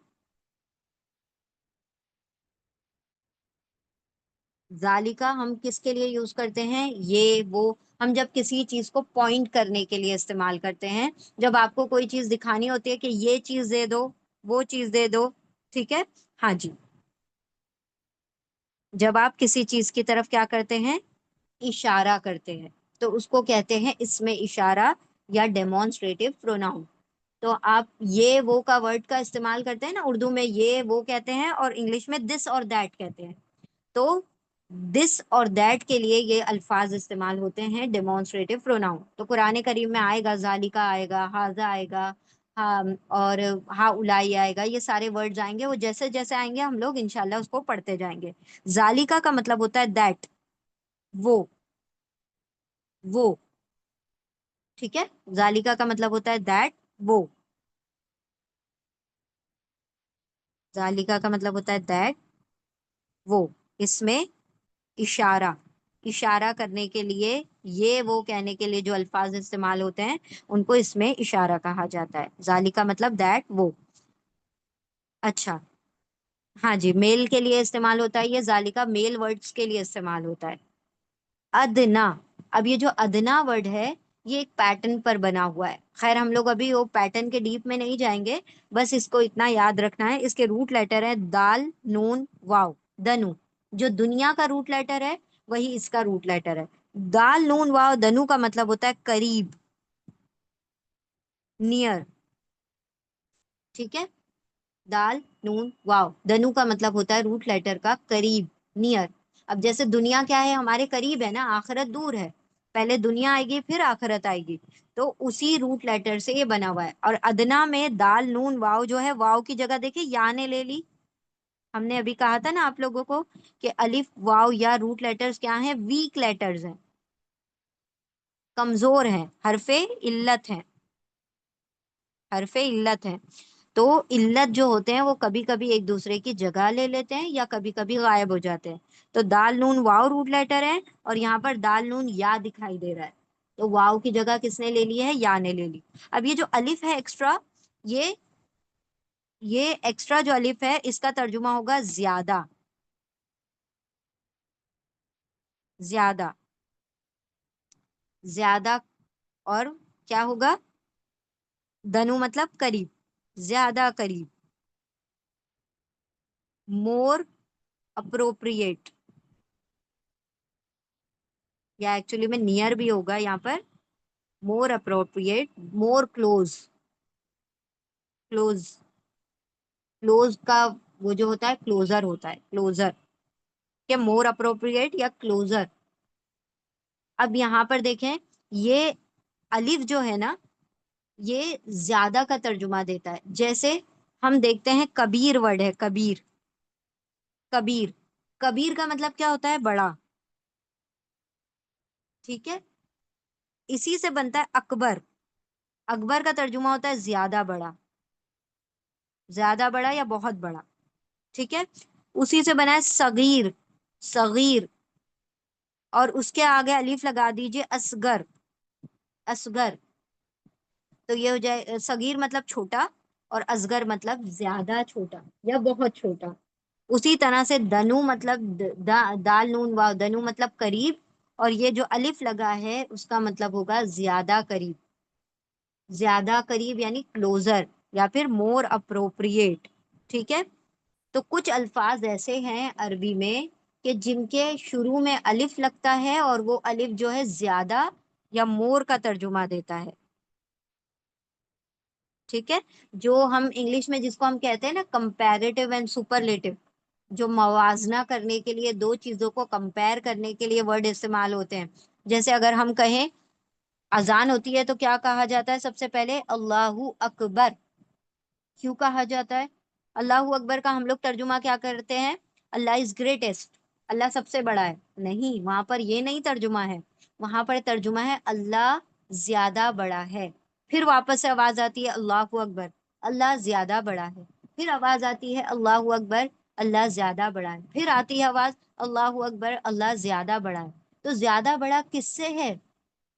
ذالکا ہم کس کے لیے یوز کرتے ہیں؟ یہ وہ ہم جب کسی چیز کو پوائنٹ کرنے کے لیے استعمال کرتے ہیں، جب آپ کو کوئی چیز دکھانی ہوتی ہے کہ یہ چیز دے دو، وہ چیز دے دو، ٹھیک ہے؟ ہاں جی، جب آپ کسی چیز کی طرف کیا کرتے ہیں؟ اشارہ کرتے ہیں، تو اس کو کہتے ہیں اس میں اشارہ یا ڈیمونسٹریٹو پروناؤن۔ تو آپ یہ وہ کا ورڈ کا استعمال کرتے ہیں نا، اردو میں یہ وہ کہتے ہیں اور انگلش میں دس اور دیٹ کہتے ہیں، تو دس اور دیٹ کے لیے یہ الفاظ استعمال ہوتے ہیں ڈیمونسٹریٹو پروناؤن۔ تو قرآن کریم میں آئے گا ذالکا آئے گا، ہاذا آئے گا، ہاں، اور ہا اولائی آئے گا، یہ سارے ورڈز آئیں گے، وہ جیسے جیسے آئیں گے ہم لوگ انشاءاللہ اس کو پڑھتے جائیں گے۔ ذالکا کا مطلب ہوتا ہے دیٹ، وہ، ٹھیک ہے؟ ذالکا کا مطلب ہوتا ہے دیٹ، وہ، ذالکا کا مطلب ہوتا ہے دیٹ، وہ، اس میں اشارہ، اشارہ کرنے کے لیے، یہ وہ کہنے کے لیے جو الفاظ استعمال ہوتے ہیں ان کو اس میں اشارہ کہا جاتا ہے۔ ذالکا مطلب دیٹ، وہ۔ اچھا، ہاں جی، میل کے لیے استعمال ہوتا ہے یہ، ذالکا میل ورڈز کے لیے استعمال ہوتا ہے۔ ادنا، اب یہ جو ادنا ورڈ ہے یہ ایک پیٹرن پر بنا ہوا ہے، خیر ہم لوگ ابھی وہ پیٹرن کے ڈیپ میں نہیں جائیں گے، بس اس کو اتنا یاد رکھنا ہے، اس کے روٹ لیٹر ہے دال نون واو، دنو، جو دنیا کا روٹ لیٹر ہے وہی اس کا روٹ لیٹر ہے۔ دال نون واو دنو کا مطلب ہوتا ہے قریب، نیئر، ٹھیک ہے؟ دال نون واو دنو کا مطلب ہوتا ہے روٹ لیٹر کا قریب، نیئر۔ اب جیسے دنیا کیا ہے؟ ہمارے قریب ہے نا، آخرت دور ہے، پہلے دنیا آئے گی پھر آخرت آئے گی، تو اسی روٹ لیٹر سے یہ بنا ہوا ہے۔ اور ادنا میں دال نون واو جو ہے، واو کی جگہ دیکھیں یا نے لے لی، ہم نے ابھی کہا تھا نا آپ لوگوں کو کہ الف واو یا روٹ لیٹرز کیا ہیں؟ ویک لیٹرز ہیں، کمزور ہیں، حرف علت ہیں، حرف علت ہیں۔ تو علت جو ہوتے ہیں وہ کبھی کبھی ایک دوسرے کی جگہ لے لیتے ہیں یا کبھی کبھی غائب ہو جاتے ہیں، تو دال نون واو روٹ لیٹر ہے اور یہاں پر دال نون یا دکھائی دے رہا ہے، تو واو کی جگہ کس نے لے لی ہے؟ یا نے لے لی۔ اب یہ جو الف ہے ایکسٹرا، یہ یہ ایکسٹرا جو الف ہے اس کا ترجمہ ہوگا زیادہ، زیادہ، زیادہ، اور کیا ہوگا؟ دنو مطلب قریب، زیادہ قریب، مور اپروپریٹ، یا ایکچولی میں نیئر بھی ہوگا یہاں پر، more appropriate, more close, close, close کا وہ جو ہوتا ہے کلوزر ہوتا ہے، کلوزر، کہ مور اپروپریٹ یا کلوزر۔ اب یہاں پر دیکھیں یہ الف جو ہے نا یہ زیادہ کا ترجمہ دیتا ہے، جیسے ہم دیکھتے ہیں کبیر ورڈ ہے، کبیر، کبیر، کبیر کا مطلب کیا ہوتا ہے؟ بڑا، ٹھیک ہے؟ اسی سے بنتا ہے اکبر، اکبر کا ترجمہ ہوتا ہے زیادہ بڑا، زیادہ بڑا یا بہت بڑا، ٹھیک ہے؟ اسی سے بنا ہے صغیر، صغیر، اور اس کے آگے الف لگا دیجئے اصغر، اصغر، تو یہ ہو جائے صغیر مطلب چھوٹا اور اصغر مطلب زیادہ چھوٹا یا بہت چھوٹا۔ اسی طرح سے دنو مطلب دال نون واو دنو مطلب قریب، اور یہ جو الف لگا ہے اس کا مطلب ہوگا زیادہ قریب، زیادہ قریب یعنی کلوزر یا پھر مور اپروپریٹ، ٹھیک ہے؟ تو کچھ الفاظ ایسے ہیں عربی میں کہ جن کے شروع میں الف لگتا ہے اور وہ الف جو ہے زیادہ یا مور کا ترجمہ دیتا ہے. ٹھیک ہے. جو ہم انگلش میں جس کو ہم کہتے ہیں نا کمپیریٹیو اینڈ سپرلیٹو، جو موازنہ کرنے کے لیے دو چیزوں کو کمپیئر کرنے کے لیے ورڈ استعمال ہوتے ہیں. جیسے اگر ہم کہیں اذان ہوتی ہے تو کیا کہا جاتا ہے؟ سب سے پہلے اللہ اکبر. کیوں کہا جاتا ہے اللہ اکبر کا؟ ہم لوگ ترجمہ کیا کرتے ہیں؟ اللہ از گریٹسٹ، اللہ سب سے بڑا ہے. نہیں، وہاں پر یہ نہیں ترجمہ ہے. وہاں پر ترجمہ ہے اللہ زیادہ بڑا ہے. پھر واپس سے آواز آتی ہے اللہ اکبر، اللہ زیادہ بڑا ہے. پھر آواز آتی ہے اللہ اکبر، اللہ زیادہ بڑا ہے. پھر آتی ہے آواز اللہ اکبر، اللہ زیادہ بڑا ہے. تو زیادہ بڑا کس سے ہے؟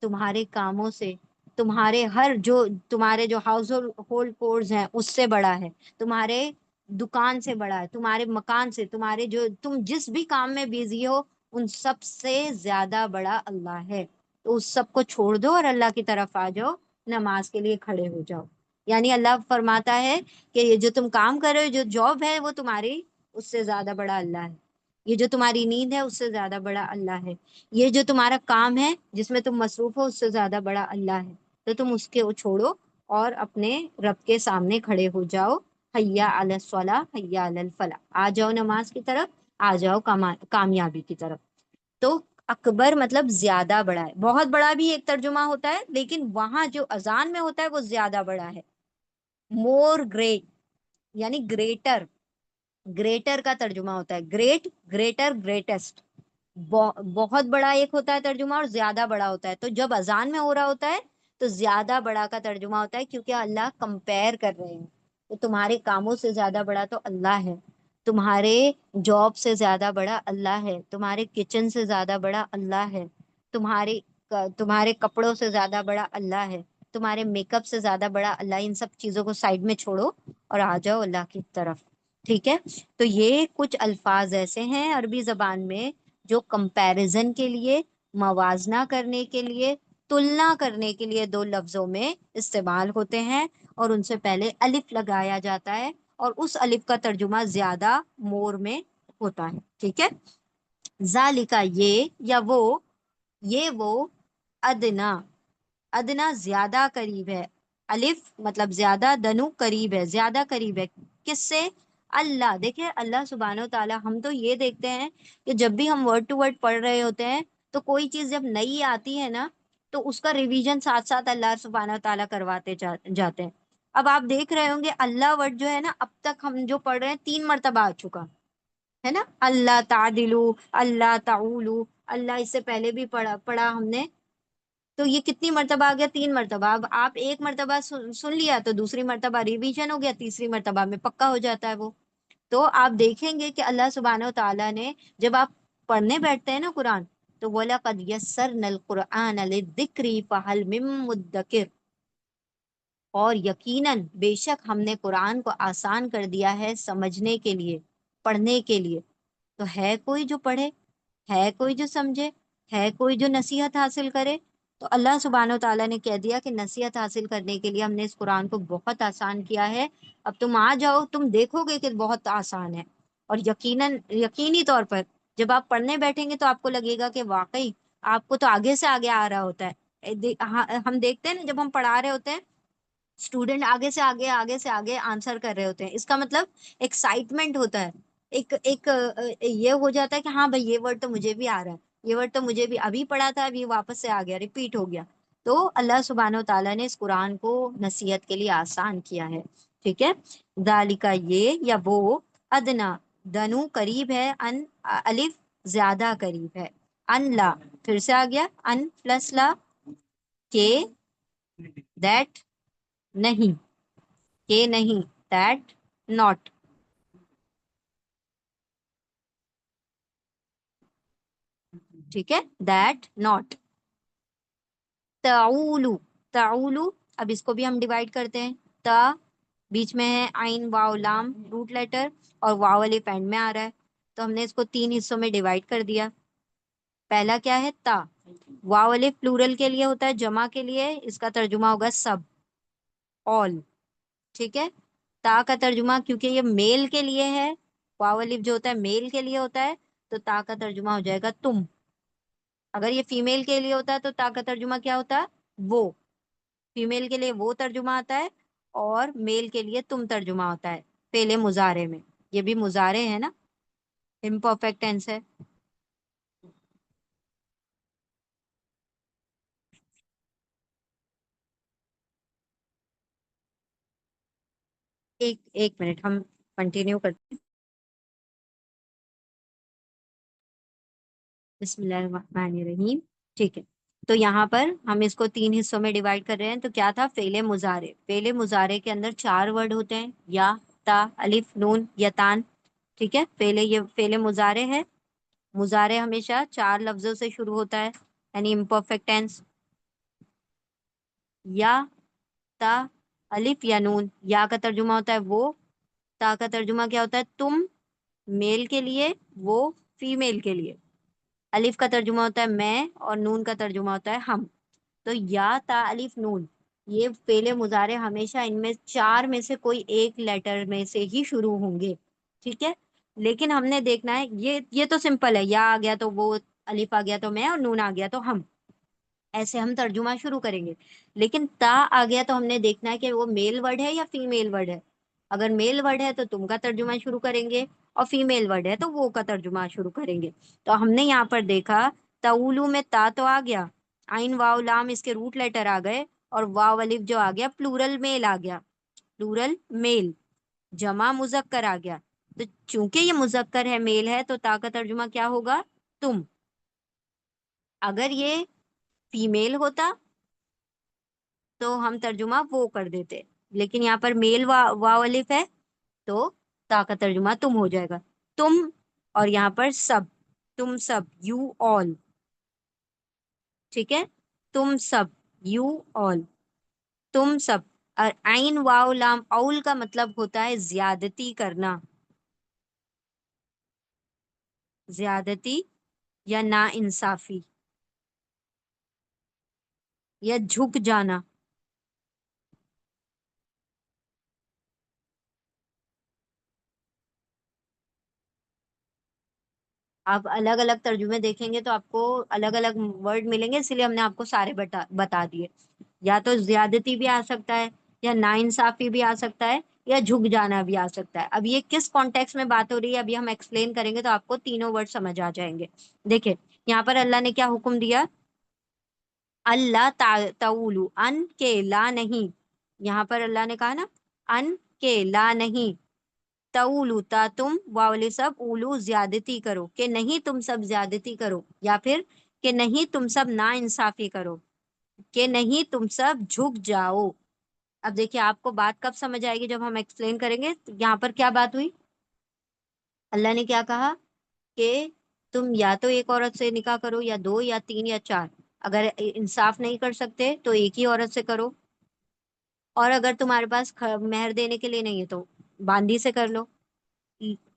تمہارے کاموں سے، تمہارے جو ہاؤس ہولڈ کورز ہیں اس سے بڑا ہے، تمہارے دکان سے بڑا ہے، تمہارے مکان سے، تمہارے جو تم جس بھی کام میں بزی ہو ان سب سے زیادہ بڑا اللہ ہے. تو اس سب کو چھوڑ دو اور اللہ کی طرف آ جاؤ، نماز کے لیے کھڑے ہو جاؤ. یعنی اللہ فرماتا ہے کہ یہ جو تم کام کر رہے ہو، جو جاب ہے، وہ تمہاری اس سے زیادہ بڑا اللہ ہے. یہ جو تمہاری نیند ہے اس سے زیادہ بڑا اللہ ہے. یہ جو تمہارا کام ہے جس میں تم مصروف ہو اس سے زیادہ بڑا اللہ ہے. تو تم اس کے چھوڑو اور اپنے رب کے سامنے کھڑے ہو جاؤ. حیا علی الصلاح، حیا علی الفلاح، آ جاؤ نماز کی طرف، آ جاؤ کامیابی کی طرف. تو اکبر مطلب زیادہ بڑا ہے. بہت بڑا بھی ایک ترجمہ ہوتا ہے، لیکن وہاں جو اذان میں ہوتا ہے وہ زیادہ بڑا ہے. مور گریٹ یعنی گریٹر، گریٹر کا ترجمہ ہوتا ہے گریٹ، گریٹر، گریٹسٹ. بہت بڑا ایک ہوتا ہے ترجمہ اور زیادہ بڑا ہوتا ہے. تو جب اذان میں ہو رہا ہوتا ہے تو زیادہ بڑا کا ترجمہ ہوتا ہے، کیونکہ اللہ کمپیئر کر رہے ہیں. تو تمہارے کاموں سے زیادہ بڑا تو اللہ ہے، تمہارے جاب سے زیادہ بڑا اللہ ہے، تمہارے کچن سے زیادہ بڑا اللہ ہے، تمہارے کپڑوں سے زیادہ بڑا اللہ ہے، تمہارے میک اپ سے زیادہ بڑا اللہ. ان سب چیزوں کو سائڈ میں چھوڑو اور آ جاؤ اللہ کی طرف. ٹھیک ہے. تو یہ کچھ الفاظ ایسے ہیں عربی زبان میں جو کمپیریزن کے لیے، موازنہ کرنے کے لیے، تلنا کرنے کے لیے دو لفظوں میں استعمال ہوتے ہیں، اور ان سے پہلے الف لگایا جاتا ہے اور اس الف کا ترجمہ زیادہ مور میں ہوتا ہے. ٹھیک ہے. ذالکا یہ وہ ادنا، ادنا زیادہ قریب ہے. الف مطلب زیادہ، دنو قریب ہے، زیادہ قریب ہے. کس سے؟ اللہ. دیکھیں اللہ سبحانہ و تعالیٰ، ہم تو یہ دیکھتے ہیں کہ جب بھی ہم ورڈ ٹو ورڈ پڑھ رہے ہوتے ہیں تو کوئی چیز جب نئی آتی ہے نا تو اس کا ریویژن ساتھ ساتھ اللہ سبحانہ و تعالیٰ کرواتے جاتے ہیں. اب آپ دیکھ رہے ہوں گے اللہ ورڈ جو ہے نا اب تک ہم جو پڑھ رہے ہیں 3 مرتبہ آ چکا ہے نا. اللہ تعدلو، اللہ تعولو، اللہ اس سے پہلے بھی پڑھا ہم نے. تو یہ کتنی مرتبہ آ گیا؟ 3 مرتبہ. اب آپ ایک مرتبہ سن لیا تو دوسری مرتبہ ریویژن ہو گیا، تیسری مرتبہ میں پکا ہو جاتا ہے وہ. تو آپ دیکھیں گے کہ اللہ سبحانہ و تعالیٰ نے جب آپ پڑھنے بیٹھتے ہیں نا قرآن تو وَلَقَدْ يَسَّرْنَا الْقُرْآنَ لِلذِّكْرِ فَهَلْ مِن مُدَّكِرٍ، اور یقیناً بے شک ہم نے قرآن کو آسان کر دیا ہے سمجھنے کے لیے، پڑھنے کے لیے. تو ہے کوئی جو پڑھے؟ ہے کوئی جو سمجھے؟ ہے کوئی جو نصیحت حاصل کرے؟ تو اللہ سبحانہ و تعالیٰ نے کہہ دیا کہ نصیحت حاصل کرنے کے لیے ہم نے اس قرآن کو بہت آسان کیا ہے. اب تم آ جاؤ، تم دیکھو گے کہ بہت آسان ہے. اور یقینی طور پر جب آپ پڑھنے بیٹھیں گے تو آپ کو لگے گا کہ واقعی آپ کو تو آگے سے آگے آ رہا ہوتا ہے. ہم دیکھتے ہیں نا جب ہم پڑھا رہے ہوتے ہیں اسٹوڈینٹ آگے سے آگے، آگے سے آگے آنسر کر رہے ہوتے ہیں. اس کا مطلب ایکسائٹمنٹ ہوتا ہے، ایک یہ ہو جاتا ہے کہ ہاں بھائی یہ ورڈ تو مجھے بھی آ رہا ہے، یہ ورڈ تو مجھے بھی ابھی پڑھا تھا، ابھی واپس سے آ گیا، ریپیٹ ہو گیا. تو اللہ سبحانہ و تعالیٰ نے اس قرآن کو نصیحت کے لیے آسان کیا ہے. ٹھیک ہے. ذالکا یہ یا وہ، ادنا دنو قریب ہے، ان الف زیادہ قریب ہے، ان لا پھر سے آ گیا، ان پلس لا، کہ دیٹ نہیں، کہ نہیں، دیٹ ناٹ. ٹھیک ہے. That not. تعولو، تعولو اب اس کو بھی ہم ڈیوائڈ کرتے ہیں. تا بیچ میں ہے، عین واو لام روٹ لیٹر، اور واو الف اینڈ میں آ رہا ہے. تو ہم نے اس کو 3 حصوں میں ڈیوائڈ کر دیا. پہلا کیا ہے؟ تا. واو الف پلورل کے لیے ہوتا ہے، جمع کے لیے اس کا ترجمہ ہوگا سب، آل. ٹھیک ہے. تا کا ترجمہ کیونکہ یہ میل کے لیے ہے، واو الف جو ہوتا ہے میل کے لیے ہوتا ہے، تو تا کا ترجمہ ہو جائے گا تم. اگر یہ فیمیل کے لیے ہوتا ہے تو تا کا ترجمہ کیا ہوتا ہے؟ وہ. فیمیل کے لیے وہ ترجمہ آتا ہے اور میل کے لیے تم ترجمہ ہوتا ہے پہلے مضارع میں. یہ بھی مضارع ہے نا، امپرفیکٹ ٹینس ہے. ایک ایک منٹ ہم کنٹینیو کرتے ہیں. بسم اللہ الرحمن الرحیم. ٹھیک ہے، تو یہاں پر ہم اس کو 3 حصوں میں ڈیوائڈ کر رہے ہیں. تو کیا تھا؟ فعل مضارع. فعل مضارع کے اندر 4 ورڈ ہوتے ہیں، یا، تا، الف، نون، یا تان. ٹھیک ہے، یہ فعل مضارع ہے. مضارع ہمیشہ 4 لفظوں سے شروع ہوتا ہے، یعنی امپرفیکٹ ٹینس. یا، تا، الف یا نون. یا کا ترجمہ ہوتا ہے وہ. تا کا ترجمہ کیا ہوتا ہے؟ تم، میل کے لیے، وہ فیمیل کے لیے. الف کا ترجمہ ہوتا ہے میں، اور نون کا ترجمہ ہوتا ہے ہم. تو یا، تا، الف، نون، یہ فعل مضارع ہمیشہ ان میں 4 میں سے کوئی ایک لیٹر میں سے ہی شروع ہوں گے. ٹھیک ہے، لیکن ہم نے دیکھنا ہے، یہ تو سمپل ہے. یا آ گیا تو وہ، الف آ گیا تو میں، اور نون آ گیا تو ہم. ایسے ہم ترجمہ شروع کریں گے. لیکن تا آ گیا تو ہم نے دیکھنا ہے کہ وہ میل ورڈ ہے یا فیمیل ورڈ ہے. اگر میل ورڈ ہے تو تم کا ترجمہ شروع کریں گے، اور فیمیل ورڈ ہے تو وہ کا ترجمہ شروع کریں گے. تو ہم نے یہاں پر دیکھا تولو میں تا تو آ گیا، آئین واو لام اس کے روٹ لیٹر آ گئے، اور واو الف جو آ گیا پلورل میل آ گیا. پلورل میل، جمع مذکر آ گیا. تو چونکہ یہ مذکر ہے، میل ہے، تو تا کا ترجمہ کیا ہوگا؟ تم. اگر یہ فیمیل ہوتا تو ہم ترجمہ وہ کر دیتے، لیکن یہاں پر میل واو الف ہے تو تا کا ترجمہ تم ہو جائے گا. تم، اور یہاں پر سب، تم سب، یو آل. ٹھیک ہے، تم سب، یو آل، تم سب. اور عین واو لام اول کا مطلب ہوتا ہے زیادتی کرنا. زیادتی یا نا انصافی یا جھک جانا. آپ الگ الگ ترجمے دیکھیں گے تو آپ کو الگ الگ ورڈ ملیں گے، اسی لیے ہم نے آپ کو سارے بتا دیے. یا تو زیادتی بھی آ سکتا ہے، یا ناانصافی بھی آ سکتا ہے، یا جھک جانا بھی آ سکتا ہے. اب یہ کس کانٹیکس میں بات ہو رہی ہے ابھی ہم ایکسپلین کریں گے تو آپ کو تینوں ورڈ سمجھ آ جائیں گے. دیکھیں یہاں پر اللہ نے کیا حکم دیا؟ اللہ تعولو، ان کے لا نہیں. یہاں پر اللہ نے کہا نا ان کے لا نہیں. تولو، تا تم، واولی سب، اولو زیادتی کرو، کہ نہیں تم سب زیادتی کرو. یا پھر کہ نہیں تم سب نا انصافی کرو، کہ نہیں تم سب جھک جاؤ. اب دیکھیے آپ کو بات کب سمجھ آئے گی؟ جب ہم ایکسپلین کریں گے. یہاں پر کیا بات ہوئی؟ اللہ نے کیا کہا کہ تم یا تو ایک عورت سے نکاح کرو، یا 2 یا 3 یا 4. اگر انصاف نہیں کر سکتے تو ایک ہی عورت سے کرو، اور اگر تمہارے پاس مہر دینے کے لیے نہیں ہے تو باندی سے کر لو.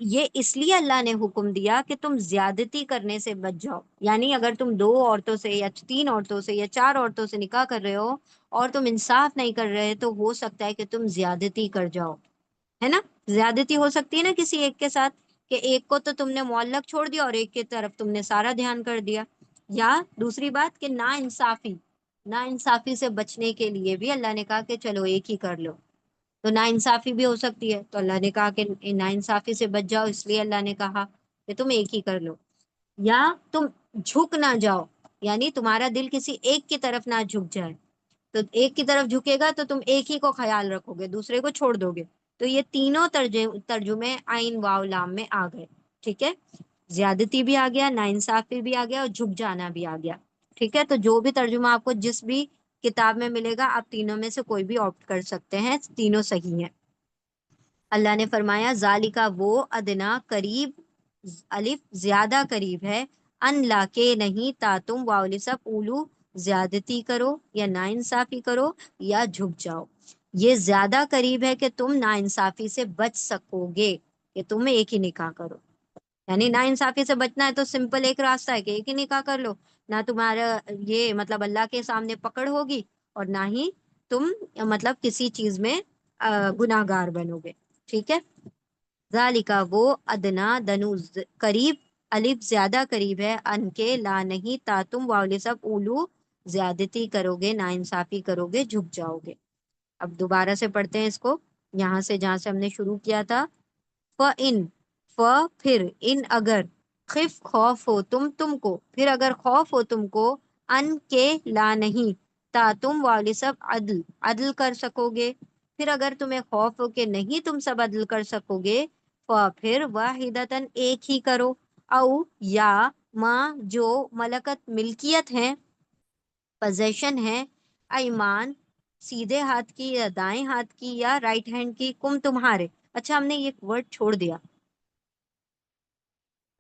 یہ اس لیے اللہ نے حکم دیا کہ تم زیادتی کرنے سے بچ جاؤ. یعنی اگر تم 2 عورتوں سے یا 3 عورتوں سے یا 4 عورتوں سے نکاح کر رہے ہو اور تم انصاف نہیں کر رہے، تو ہو سکتا ہے کہ تم زیادتی کر جاؤ. ہے نا؟ زیادتی ہو سکتی ہے نا کسی ایک کے ساتھ، کہ ایک کو تو تم نے معلق چھوڑ دیا اور ایک کی طرف تم نے سارا دھیان کر دیا. یا دوسری بات کہ نا انصافی، نا انصافی سے بچنے کے لیے بھی اللہ نے کہا کہ چلو ایک ہی کر لو. تو نا انصافی بھی ہو سکتی ہے، تو اللہ نے کہا کہ نا انصافی سے بچ جاؤ، اس لیے اللہ نے کہا کہ تم ایک ہی کر لو. یا تم جھک نہ جاؤ، یعنی تمہارا دل کسی ایک کی طرف نہ جھک جائے. تو ایک کی طرف جھکے گا تو تم ایک ہی کو خیال رکھو گے، دوسرے کو چھوڑ دو گے. تو یہ تینوں ترجمے عین واو لام میں آ گئے. ٹھیک ہے، زیادتی بھی آ گیا، ناانصافی بھی آ گیا، اور جھک جانا بھی آ گیا. ٹھیک ہے، تو جو بھی ترجمہ آپ کو جس بھی کتاب میں ملے گا آپ تینوں میں سے کوئی بھی آپٹ کر سکتے ہیں، تینوں صحیح ہیں. اللہ نے فرمایا ذالکا وہ ادنا قریب، الف زیادہ قریب ہے، ان لا کے نہیں، تا تم واولی سب اولو زیادتی کرو یا ناانصافی کرو یا جھک جاؤ. یہ زیادہ قریب ہے کہ تم ناانصافی سے بچ سکو گے، کہ تم ایک ہی نکاح کرو. یعنی ناانصافی سے بچنا ہے تو سمپل ایک راستہ ہے کہ ایک ہی نکاح کر لو. نہ تمہارا یہ مطلب اللہ کے سامنے پکڑ ہوگی، اور نہ ہی تم مطلب کسی چیز میں گناہ گار بنو گے. ٹھیک ہے، ذالکا وہ ادنا دنو قریب، الف زیادہ قریب ہے ان کے، لا نہیں، تا تم واؤ سب اولو زیادتی کرو گے، نا انصافی کرو گے، جھک جاؤ گے۔ اب دوبارہ سے پڑھتے ہیں اس کو، یہاں سے جہاں سے ہم نے شروع کیا تھا۔ ان، پھر، ان اگر، خف خوف ہو تم کو، پھر اگر خوف ہو تم کو، ان کے، لا نہیں، تا تم والی سب عدل، عدل کر سکو گے، پھر اگر تمہیں خوف ہو کہ نہیں تم سب عدل کر سکو گے، پھر واحدتن ایک ہی کرو، او یا ماں جو ملکت ملکیت ہے، پوزیشن ہے، ایمان سیدھے ہاتھ کی یا دائیں ہاتھ کی یا رائٹ ہینڈ کی، کم تمہارے، اچھا ہم نے یہ ورڈ چھوڑ دیا،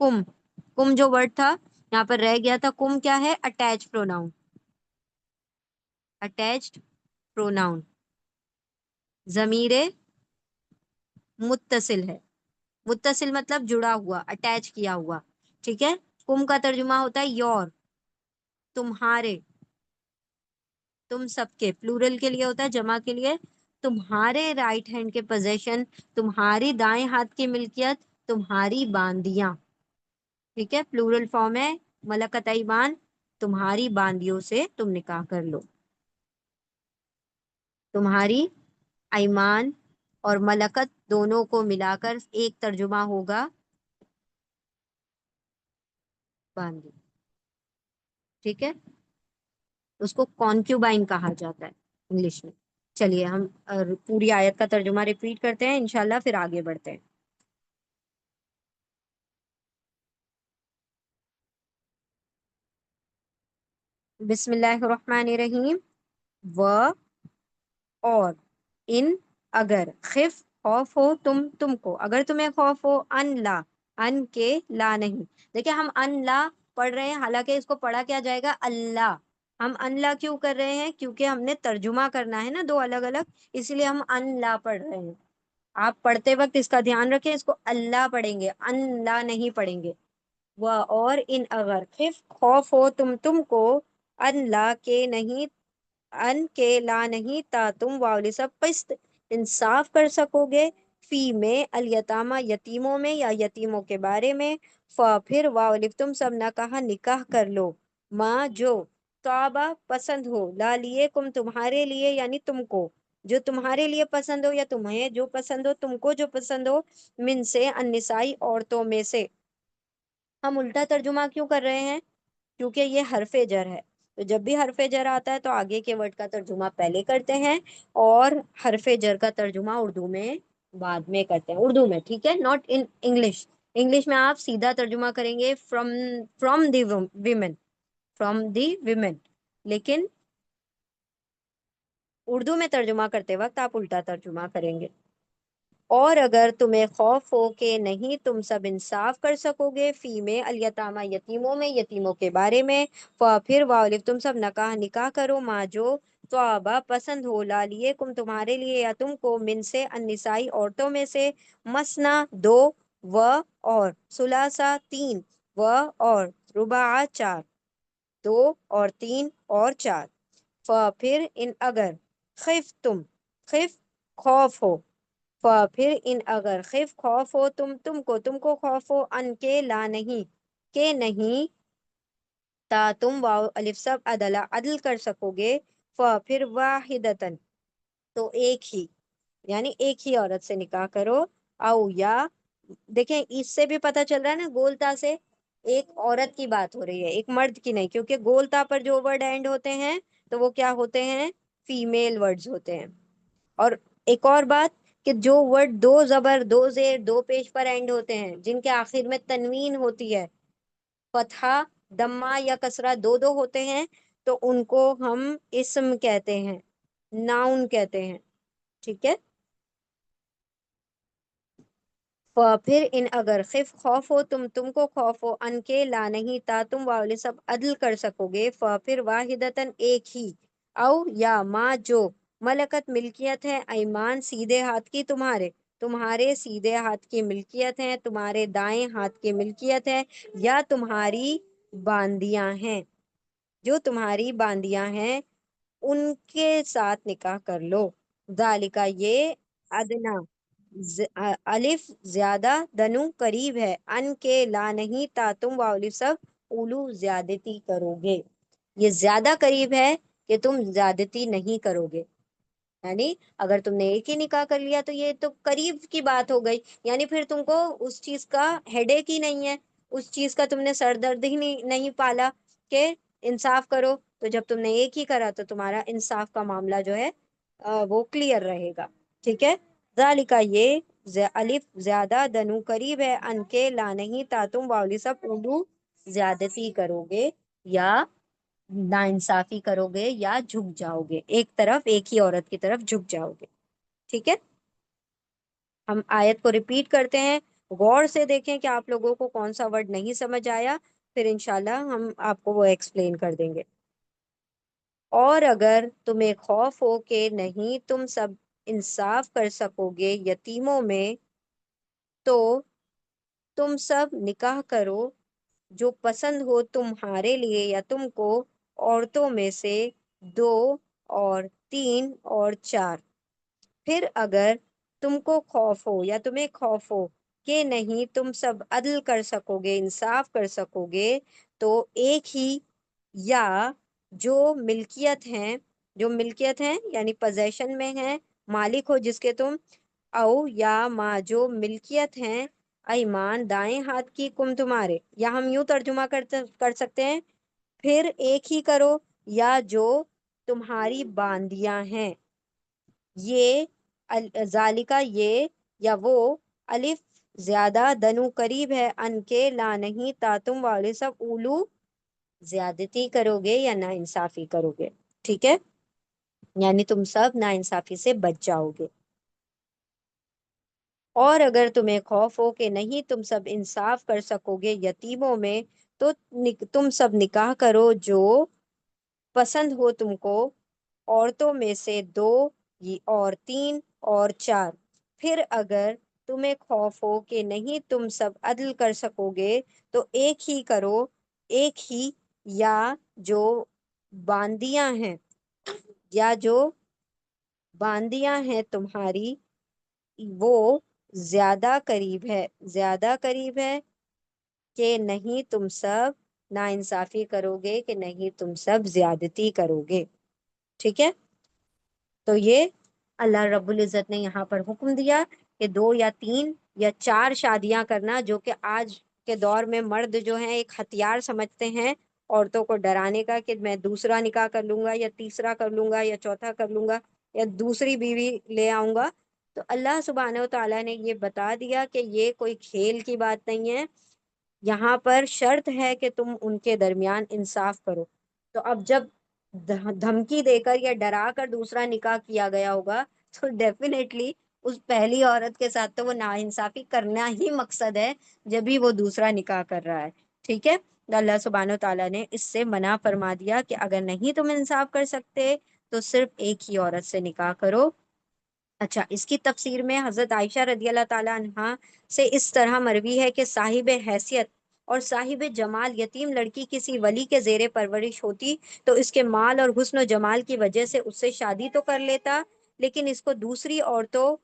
کم، کم جو ورڈ تھا یہاں پر رہ گیا تھا، کم کیا ہے؟ اٹیچ پروناؤن، اٹیچڈ پروناؤن، ضمیر متصل ہے، متصل مطلب جڑا ہوا، اٹیچ کیا ہوا، ٹھیک ہے۔ کم کا ترجمہ ہوتا ہے یور، تمہارے، تم سب کے، پلورل کے لیے ہوتا ہے، جمع کے لیے تمہارے رائٹ ہینڈ کے پوزیشن، تمہاری دائیں ہاتھ کی ملکیت، تمہاری باندیاں، ٹھیک ہے، پلورل فارم ہے، ملکت ایمان، تمہاری باندیوں سے تم نکاح کر لو، تمہاری ایمان اور ملکت دونوں کو ملا کر ایک ترجمہ ہوگا باندی، ٹھیک ہے، اس کو کانکیوبائن کہا جاتا ہے انگلش میں۔ چلیے ہم پوری آیت کا ترجمہ ریپیٹ کرتے ہیں انشاءاللہ، پھر آگے بڑھتے ہیں۔ بسم اللہ الرحمن الرحیم۔ و، اور، ان اگر، خف خوف ہو تم کو، اگر تمہیں خوف ہو، ان لا، ان کے، لا نہیں، دیکھیں ہم ان لا پڑھ رہے ہیں، حالانکہ اس کو پڑھا کیا جائے گا اللہ، ہم ان لا کیوں کر رہے ہیں؟ کیونکہ ہم نے ترجمہ کرنا ہے نا دو الگ الگ، اس لیے ہم ان لا پڑھ رہے ہیں۔ آپ پڑھتے وقت اس کا دھیان رکھیں، اس کو اللہ پڑھیں گے، ان لا نہیں پڑھیں گے۔ وہ، اور، ان اگر، خف خوف ہو تم کو، ان لا کے نہیں، ان کے، لا نہیں، تا تم واؤ سب قسط، انصاف کر سکو گے، فی میں، الیتامہ یتیموں میں یا یتیموں کے بارے میں، پھر واؤ تم سب نہ کہا نکاح کر لو، ماں جو، توابہ پسند ہو، لا لیے کم تمہارے لیے یعنی تم کو، جو تمہارے لیے پسند ہو یا تمہیں جو پسند ہو، تم کو جو پسند ہو، من سے، النسائی عورتوں میں سے۔ ہم الٹا ترجمہ کیوں کر رہے ہیں؟ کیونکہ یہ حرف جر ہے، تو جب بھی حرف جر آتا ہے تو آگے کے ورڈ کا ترجمہ پہلے کرتے ہیں اور حرف جر کا ترجمہ اردو میں بعد میں کرتے ہیں، اردو میں، ٹھیک ہے، ناٹ ان انگلش۔ انگلش میں آپ سیدھا ترجمہ کریں گے from the women, from the women, لیکن اردو میں ترجمہ کرتے وقت آپ الٹا ترجمہ کریں گے۔ اور اگر تمہیں خوف ہو کہ نہیں تم سب انصاف کر سکو گے، فی میں، الیتامہ یتیموں میں، یتیموں کے بارے میں، پھر واولف تم سب نکاح کرو، ماں جو، تو آبا پسند ہو، لا لیے کم تمہارے لیے یا تم کو، من سے، النسائی عورتوں میں سے، مسنا دو، و اور، ثلاثہ تین، و اور، رباع چار، دو اور تین اور چار، پھر ان اگر، خف تم، خف خوف ہو، پھر ان اگر، خف خوف ہو تم کو خوف ہو، ان کے، لا نہیں، کہ نہیں، تا تم واؤ الف سب عدلا عدل کر سکو گے، پھر واحدتن تو ایک ہی، یعنی ایک ہی عورت سے نکاح کرو، او یا، دیکھیں اس سے بھی پتہ چل رہا ہے نا، گولتا سے ایک عورت کی بات ہو رہی ہے، ایک مرد کی نہیں، کیونکہ گولتا پر جو ورڈ اینڈ ہوتے ہیں تو وہ کیا ہوتے ہیں؟ فیمیل ورڈز ہوتے ہیں۔ اور ایک اور بات کہ جو ورڈ دو زبر، دو زیر، دو پیش پر اینڈ ہوتے ہیں، جن کے آخر میں تنوین ہوتی ہے، فتحہ، دمہ یا کسرہ دو دو ہوتے ہیں، تو ان کو ہم اسم کہتے ہیں، ناؤن کہتے ہیں، ٹھیک ہے۔ پھر ان اگر، خف خوف ہو تم کو خوف ہو، ان کے، لا نہیں، تا تم واولے سب عدل کر سکو گے، پھر واحدتن ایک ہی، او یا ماں جو، ملکت ملکیت ہے، ایمان سیدھے ہاتھ کی تمہارے سیدھے ہاتھ کی ملکیت ہے، تمہارے دائیں ہاتھ کی ملکیت ہے، یا تمہاری باندیاں ہیں، جو تمہاری باندیاں ہیں ان کے ساتھ نکاح کر لو، ذالکا یہ، ادنا الف زیادہ دنو قریب ہے، ان کے لا نہیں تا تم واؤ سب اولو زیادتی کرو گے، یہ زیادہ قریب ہے کہ تم زیادتی نہیں کرو گے، یعنی اگر تم نے ایک ہی نکاح کر لیا تو یہ تو قریب کی بات ہو گئی، یعنی پھر تم کو اس چیز کا ہیڈ ایک ہی نہیں ہے، اس چیز کا تم نے سر درد ہی نہیں پالا کہ انصاف کرو، تو جب تم نے ایک ہی کرا تو تمہارا انصاف کا معاملہ جو ہے وہ کلیئر رہے گا، ٹھیک ہے۔ ذالکا یہ الف زیادہ دنو قریب ہے، ان کے لا نہیں تا تم واؤلی سب اردو زیادتی کرو گے یا ناانصافی کرو گے یا جھک جاؤ گے، ایک طرف ایک ہی عورت کی طرف جھک جاؤ گے، ٹھیک ہے۔ ہم آیت کو ریپیٹ کرتے ہیں، غور سے دیکھیں کہ آپ لوگوں کو کون سا ورڈ نہیں سمجھ آیا، پھر انشاءاللہ ہم آپ کو وہ ایکسپلین کر دیں گے۔ اور اگر تمہیں خوف ہو کہ نہیں تم سب انصاف کر سکو گے یتیموں میں، تو تم سب نکاح کرو جو پسند ہو تمہارے لیے یا تم کو، عورتوں میں سے دو اور تین اور چار۔ پھر اگر تم کو خوف ہو یا تمہیں خوف ہو کہ نہیں تم سب عدل کر سکو گے، انصاف کر سکو گے، تو ایک ہی یا جو ملکیت ہیں یعنی پوزیشن میں ہیں، مالک ہو جس کے تم، او یا ماں جو ملکیت ہیں ایمان دائیں ہاتھ کی کم تمہارے، یا ہم یوں ترجمہ کر سکتے ہیں پھر ایک ہی کرو، یا جو تمہاری باندیاں ہیں، یہ ذالکا یہ یا وہ الف زیادہ دنو قریب ہے، ان کے لا نہیں تا تم والے سب اولو زیادتی کرو گے یا نا انصافی کرو گے، ٹھیک ہے، یعنی تم سب نا انصافی سے بچ جاؤ گے۔ اور اگر تمہیں خوف ہو کہ نہیں تم سب انصاف کر سکو گے یتیموں میں، تو تم سب نکاح کرو جو پسند ہو تم کو، عورتوں میں سے دو اور تین اور چار۔ پھر اگر تمہیں خوف ہو کہ نہیں تم سب عدل کر سکو گے تو ایک ہی کرو، ایک ہی یا جو باندیاں ہیں، یا جو باندیاں ہیں تمہاری، وہ زیادہ قریب ہے کہ نہیں تم سب ناانصافی کرو گے، کہ نہیں تم سب زیادتی کرو گے، ٹھیک ہے۔ تو یہ اللہ رب العزت نے یہاں پر حکم دیا کہ دو یا تین یا چار شادیاں کرنا، جو کہ آج کے دور میں مرد جو ہیں ایک ہتھیار سمجھتے ہیں عورتوں کو ڈرانے کا، کہ میں دوسرا نکاح کر لوں گا یا تیسرا کر لوں گا یا چوتھا کر لوں گا یا دوسری بیوی لے آؤں گا۔ تو اللہ سبحانہ و تعالیٰ نے یہ بتا دیا کہ یہ کوئی کھیل کی بات نہیں ہے، یہاں پر شرط ہے کہ تم ان کے درمیان انصاف کرو۔ تو اب جب دھمکی دے کر یا ڈرا کر دوسرا نکاح کیا گیا ہوگا تو ڈیفینیٹلی اس پہلی عورت کے ساتھ تو وہ ناانصافی کرنا ہی مقصد ہے، جب بھی وہ دوسرا نکاح کر رہا ہے، ٹھیک ہے۔ اللہ سبحانہ و تعالیٰ نے اس سے منع فرما دیا کہ اگر نہیں تم انصاف کر سکتے تو صرف ایک ہی عورت سے نکاح کرو۔ اچھا، اس کی تفسیر میں حضرت عائشہ رضی اللہ تعالیٰ عنہا سے اس طرح مروی ہے کہ صاحب حیثیت اور صاحب جمال یتیم لڑکی کسی ولی کے زیر پرورش ہوتی تو اس کے مال اور حسن و جمال کی وجہ سے اس سے شادی تو کر لیتا، لیکن اس کو دوسری عورتوں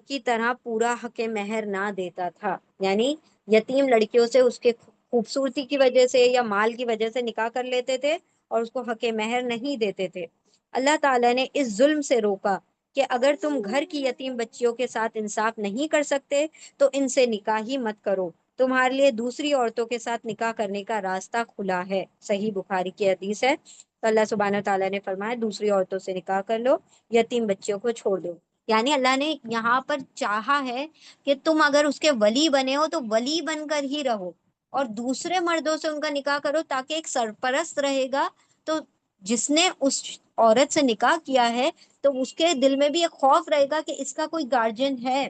کی طرح پورا حق مہر نہ دیتا تھا، یعنی یتیم لڑکیوں سے اس کے خوبصورتی کی وجہ سے یا مال کی وجہ سے نکاح کر لیتے تھے اور اس کو حق مہر نہیں دیتے تھے۔ اللہ تعالیٰ نے اس ظلم سے روکا کہ اگر تم گھر کی یتیم بچیوں کے ساتھ انصاف نہیں کر سکتے تو ان سے نکاح ہی مت کرو، تمہارے لیے دوسری عورتوں کے ساتھ نکاح کرنے کا راستہ کھلا ہے، صحیح بخاری کی حدیث ہے۔ تو اللہ سبحانہ تعالیٰ نے فرمایا دوسری عورتوں سے نکاح کر لو، یتیم بچیوں کو چھوڑ دو، یعنی اللہ نے یہاں پر چاہا ہے کہ تم اگر اس کے ولی بنے ہو تو ولی بن کر ہی رہو اور دوسرے مردوں سے ان کا نکاح کرو، تاکہ ایک سرپرست رہے گا، تو جس نے اس عورت سے نکاح کیا ہے تو اس کے دل میں بھی ایک خوف رہے گا کہ اس کا کوئی گارجین ہے،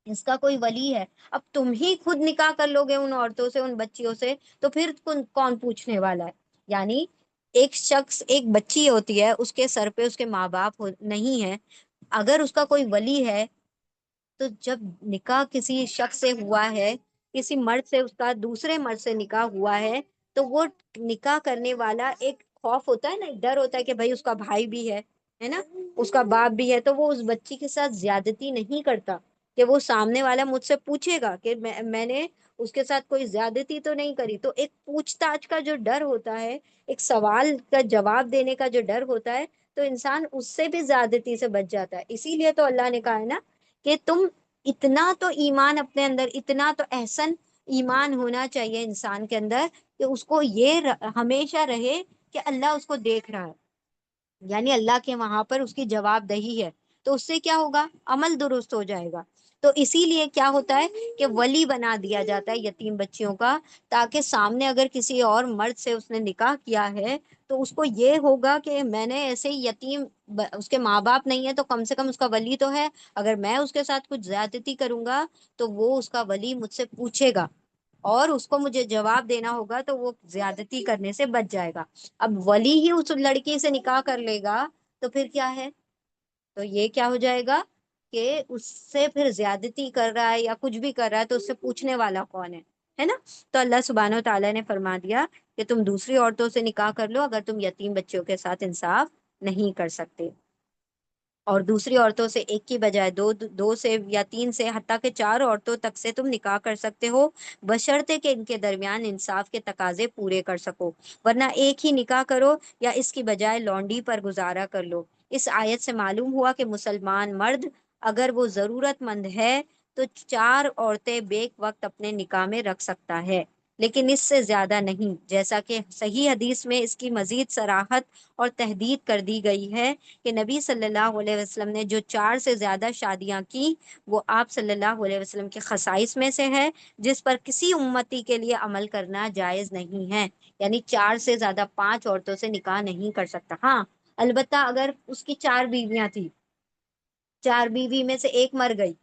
اس کا کوئی ولی ہے۔ اب تم ہی خود نکاح کر لو گے ان عورتوں سے، ان بچیوں سے، تو پھر کون پوچھنے والا ہے؟ یعنی ایک شخص، ایک بچی ہوتی ہے، اس کے سر پہ اس کے ماں باپ نہیں ہے، اگر اس کا کوئی ولی ہے تو جب نکاح کسی شخص سے ہوا ہے، کسی مرد سے اس کا دوسرے مرد سے نکاح ہوا ہے، تو وہ نکاح کرنے والا ایک خوف ہوتا ہے نا، ایک ڈر ہوتا ہے کہ بھائی اس کا بھائی بھی ہے نا، اس کا باپ بھی ہے، تو وہ اس بچی کے ساتھ زیادتی نہیں کرتا، کہ وہ سامنے والا مجھ سے پوچھے گا کہ میں نے اس کے ساتھ کوئی زیادتی تو نہیں کری. تو ایک پوچھ تاچھ کا جو ڈر ہوتا ہے، ایک سوال کا جواب دینے کا جو ڈر ہوتا ہے، تو انسان اس سے بھی زیادتی سے بچ جاتا ہے. اسی لیے تو اللہ نے کہا ہے نا کہ تم اتنا تو ایمان اپنے اندر، اتنا تو احسن ایمان ہونا چاہیے انسان کے اندر کہ اس کو یہ ہمیشہ رہے کہ اللہ اس کو دیکھ رہا ہے، یعنی اللہ کے وہاں پر اس کی جواب دہی ہے. تو اس سے کیا ہوگا؟ عمل درست ہو جائے گا. تو اسی لیے کیا ہوتا ہے کہ ولی بنا دیا جاتا ہے یتیم بچیوں کا، تاکہ سامنے اگر کسی اور مرد سے اس نے نکاح کیا ہے تو اس کو یہ ہوگا کہ میں نے ایسے ہی یتیم، اس کے ماں باپ نہیں ہے تو کم سے کم اس کا ولی تو ہے. اگر میں اس کے ساتھ کچھ زیادتی کروں گا تو وہ اس کا ولی مجھ سے پوچھے گا اور اس کو مجھے جواب دینا ہوگا، تو وہ زیادتی کرنے سے بچ جائے گا. اب ولی ہی اس لڑکی سے نکاح کر لے گا تو پھر کیا ہے؟ تو یہ کیا ہو جائے گا کہ اس سے پھر زیادتی کر رہا ہے یا کچھ بھی کر رہا ہے تو اس سے پوچھنے والا کون ہے نا؟ تو اللہ سبحانہ و تعالیٰ نے فرما دیا کہ تم دوسری عورتوں سے نکاح کر لو اگر تم یتیم بچوں کے ساتھ انصاف نہیں کر سکتے. اور دوسری عورتوں سے ایک کی بجائے دو، دو سے یا تین سے، حتیٰ کہ چار عورتوں تک سے تم نکاح کر سکتے ہو، بشرطے کہ ان کے درمیان انصاف کے تقاضے پورے کر سکو. ورنہ ایک ہی نکاح کرو یا اس کی بجائے لونڈی پر گزارا کر لو. اس آیت سے معلوم ہوا کہ مسلمان مرد اگر وہ ضرورت مند ہے تو چار عورتیں بیک وقت اپنے نکاح میں رکھ سکتا ہے، لیکن اس سے زیادہ نہیں. جیسا کہ صحیح حدیث میں اس کی مزید صراحت اور تحدید کر دی گئی ہے کہ نبی صلی اللہ علیہ وسلم نے جو چار سے زیادہ شادیاں کی وہ آپ صلی اللہ علیہ وسلم کے خصائص میں سے ہے، جس پر کسی امتی کے لیے عمل کرنا جائز نہیں ہے. یعنی چار سے زیادہ پانچ عورتوں سے نکاح نہیں کر سکتا. ہاں البتہ اگر اس کی چار بیویاں تھی، چار بیوی میں سے ایک مر گئی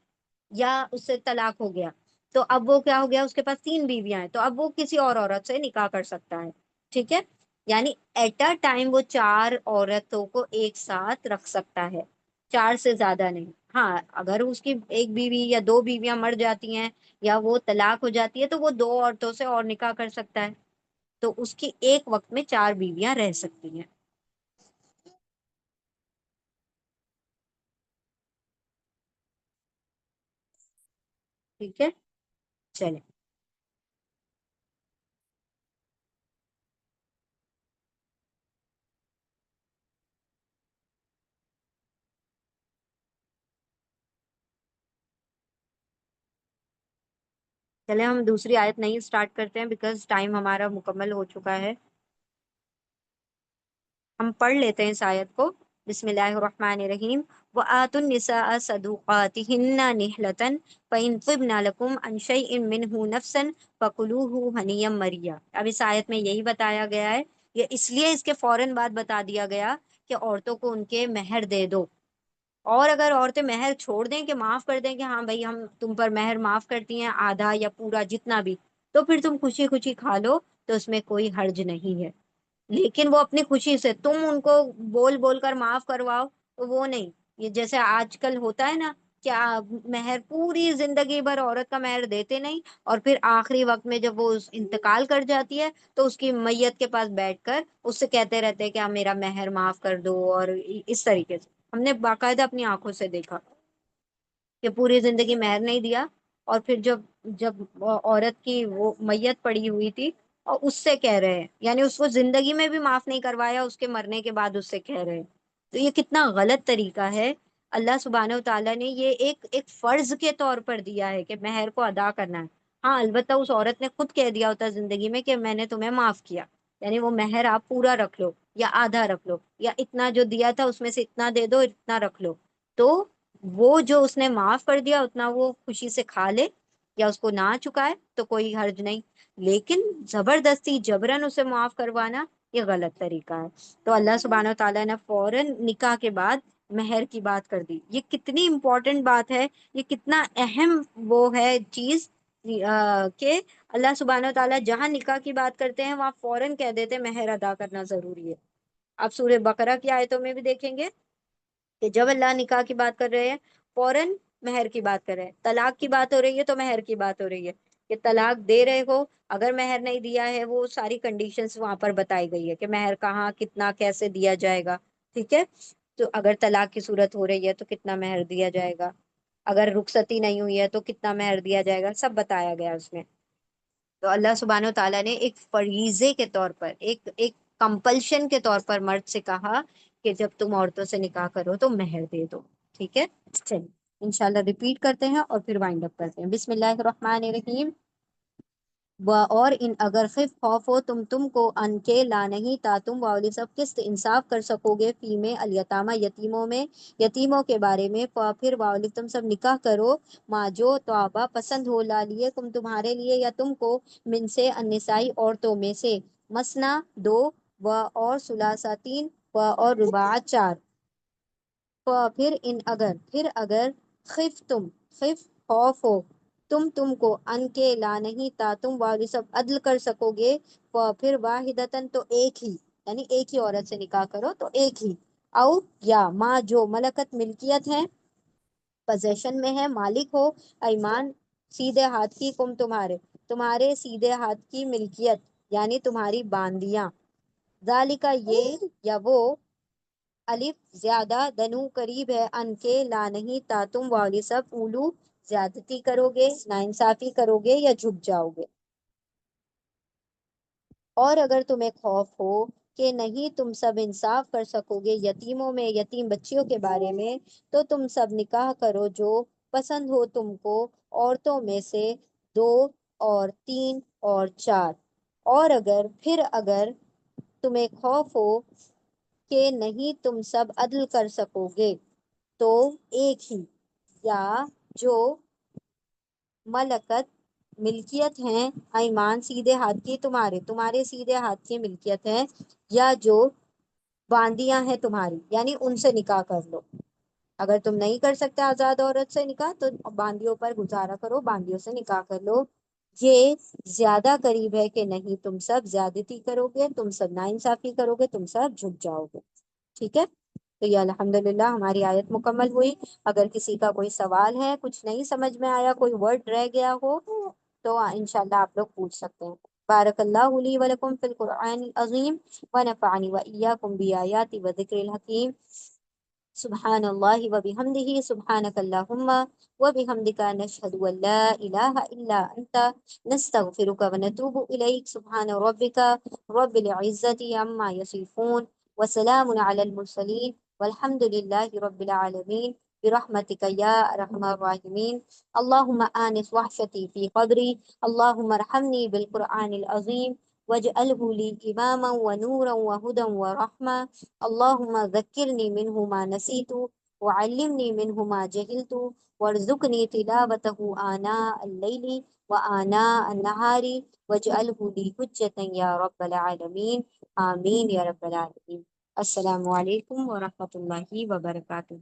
یا اس سے طلاق ہو گیا، تو اب وہ کیا ہو گیا، اس کے پاس تین بیویاں ہیں، تو اب وہ کسی اور عورت سے نکاح کر سکتا ہے. ٹھیک ہے؟ یعنی ایٹ اے ٹائم وہ چار عورتوں کو ایک ساتھ رکھ سکتا ہے، چار سے زیادہ نہیں. ہاں اگر اس کی ایک بیوی یا دو بیویاں مر جاتی ہیں یا وہ طلاق ہو جاتی ہے تو وہ دو عورتوں سے اور نکاح کر سکتا ہے، تو اس کی ایک وقت میں چار بیویاں رہ سکتی ہیں. ٹھیک ہے؟ چلیں. چلیں ہم دوسری آیت نہیں اسٹارٹ کرتے ہیں بیکاز ٹائم ہمارا مکمل ہو چکا ہے. ہم پڑھ لیتے ہیں اس آیت کو. بسم اللہ الرحمن الرحیم. وَآتُوا النِّسَاءَ صَدُقَاتِهِنَّ نِحْلَةً فَإِن طِبْنَ لَكُمْ عَنْ شَيْءٍ مِّنْهُ نَفْسًا فَكُلُوهُ هَنِيًّا مَرِيًّا. اب اس آیت میں یہی بتایا گیا ہے، یہ اس لیے اس کے فوراً بعد بتا دیا گیا کہ عورتوں کو ان کے مہر دے دو. اور اگر عورتیں مہر چھوڑ دیں کہ معاف کر دیں کہ ہاں بھائی ہم تم پر مہر معاف کرتی ہیں، آدھا یا پورا جتنا بھی، تو پھر تم خوشی خوشی کھا لو، تو اس میں کوئی حرج نہیں ہے. لیکن وہ اپنی خوشی سے تم ان کو بول بول کر معاف کرواؤ تو وہ نہیں. یہ جیسے آج کل ہوتا ہے نا، کیا مہر پوری زندگی بھر عورت کا مہر دیتے نہیں، اور پھر آخری وقت میں جب وہ انتقال کر جاتی ہے تو اس کی میت کے پاس بیٹھ کر اس سے کہتے رہتے ہیں کہ آپ میرا مہر معاف کر دو. اور اس طریقے سے ہم نے باقاعدہ اپنی آنکھوں سے دیکھا کہ پوری زندگی مہر نہیں دیا، اور پھر جب جب عورت کی وہ میت پڑی ہوئی تھی اور اس سے کہہ رہے ہیں، یعنی اس کو زندگی میں بھی معاف نہیں کروایا، اس کے مرنے کے بعد اس سے کہہ رہے ہیں. تو یہ کتنا غلط طریقہ ہے. اللہ سبحانہ و تعالیٰ نے یہ ایک فرض کے طور پر دیا ہے کہ مہر کو ادا کرنا ہے. ہاں البتہ اس عورت نے خود کہہ دیا ہوتا زندگی میں کہ میں نے تمہیں معاف کیا، یعنی وہ مہر آپ پورا رکھ لو یا آدھا رکھ لو یا اتنا جو دیا تھا اس میں سے اتنا دے دو، اتنا رکھ لو. تو وہ جو اس نے معاف کر دیا اتنا وہ خوشی سے کھا لے یا اس کو نہ چکائے تو کوئی حرج نہیں. لیکن زبردستی جبرن اسے معاف کروانا یہ غلط طریقہ ہے. تو اللہ سبحانہ و تعالیٰ نے فوراً نکاح کے بعد مہر کی بات کر دی. یہ کتنی امپورٹنٹ بات ہے، یہ کتنا اہم وہ ہے چیز کہ اللہ سبحانہ و تعالیٰ جہاں نکاح کی بات کرتے ہیں وہاں فوراً کہہ دیتے ہیں مہر ادا کرنا ضروری ہے. آپ سورہ بقرہ کی آیتوں میں بھی دیکھیں گے کہ جب اللہ نکاح کی بات کر رہے ہیں فوراً مہر کی بات کر رہے ہیں. طلاق کی بات ہو رہی ہے تو مہر کی بات ہو رہی ہے کہ طلاق دے رہے ہو، اگر مہر نہیں دیا ہے وہ ساری کنڈیشنز وہاں پر بتائی گئی ہے کہ مہر کہاں کتنا کیسے دیا جائے گا. ٹھیک ہے؟ تو اگر طلاق کی صورت ہو رہی ہے تو کتنا مہر دیا جائے گا. اگر رخصتی نہیں ہوئی ہے تو کتنا مہر دیا جائے گا، سب بتایا گیا اس میں۔ تو اللہ سبحانہ و تعالیٰ نے ایک فریضے کے طور پر، ایک کمپلشن کے طور پر مرد سے کہا کہ جب تم عورتوں سے نکاح کرو تو مہر دے دو، ٹھیک ہے؟ چلیے انشاءاللہ ریپیٹ کرتے ہیں اور پھر وائنڈ اپ کرتے ہیں۔ بسم اللہ الرحمن الرحیم۔ اور ان اگر خف خوف ہو تم کو ان کے لا نہیں تا تم والی سب قسط انصاف کر سکو گے فی میں الیتامہ یتیموں میں، یتیموں کے بارے میں، پھر والی تم سب نکاح کرو ماں جو توابہ پسند ہو لا لیے تم تمہارے لیے یا تم کو من سے النسائی عورتوں میں سے، مسنا دو، و اور ثلاثہ تین، و اور رباع چار، پھر اگر خف تم، خف خوف ہو تم کو ان کے لا نہیں تا تم والی سب عدل کر سکو گے، پھر واحدتن تو ایک ہی، یعنی ایک ہی عورت سے نکاح کرو تو ایک ہی، او یا ماں جو ملکت ملکیت ہے، پوزیشن میں ہے، مالک ہو، ایمان سیدھے ہاتھ کی، تمہارے سیدھے ہاتھ کی ملکیت، یعنی تمہاری باندیاں، ذالکا یہ یا وہ، الف زیادہ، دنو قریب ہے، ان کے لا نہیں تا تم والی سب اولو زیادتی کرو گے، ناانصافی کرو گے یا جھک جاؤ گے۔ اور اگر تمہیں خوف ہو کہ نہیں تم سب انصاف کر سکو گے یتیموں میں، یتیم بچیوں کے بارے میں، تو تم سب نکاح کرو جو پسند ہو تم کو عورتوں میں سے، دو اور تین اور چار، اور اگر تمہیں خوف ہو کہ نہیں تم سب عدل کر سکو گے تو ایک ہی، یا جو ملکت ملکیت ہیں، ایمان سیدھے ہاتھ کی، تمہارے سیدھے ہاتھ کی ملکیت ہے، یا جو باندیاں ہیں تمہاری، یعنی ان سے نکاح کر لو۔ اگر تم نہیں کر سکتے آزاد عورت سے نکاح تو باندیوں پر گزارا کرو، باندیوں سے نکاح کر لو، یہ زیادہ قریب ہے کہ نہیں تم سب زیادتی کرو گے، تم سب ناانصافی کرو گے، تم سب جھک جاؤ گے، ٹھیک ہے؟ تو یہ الحمدللہ ہماری آیت مکمل ہوئی۔ اگر کسی کا کوئی سوال ہے، کچھ نہیں سمجھ میں آیا، کوئی ورڈ رہ گیا ہو تو انشاءاللہ آپ لوگ پوچھ سکتے ہیں۔ بارک اللہ لی ولکم فی القرآن العظیم ونفعنی وإیاکم بآیات وذکر الحکیم۔ سبحان اللہ وبحمدہ، سبحانک اللہم وبحمدک، نشہد ان لا الہ الا انت، نستغفرک ونتوب الیک، سبحان ربک رب العزت عما یصفون، وسلام علی المرسلین، والحمد للہ رب العالمین، برحمتک یا ارحم الراحمین۔ اللہم آنس وحشتی فی قبری، اللہم ارحمنی بالقرآن العظیم واجعلہ لی اماما ونورا وہدا ورحمہ، اللہم ذکرنی منہ ما نسیت وعلمنی منہ ما جہلت وارزقنی تلاوتہ آناء اللیل وآناء النہار واجعلہ لی حجتا یا رب العالمین، آمین یا رب العالمین۔ السلام علیکم ورحمۃ اللہ وبرکاتہ۔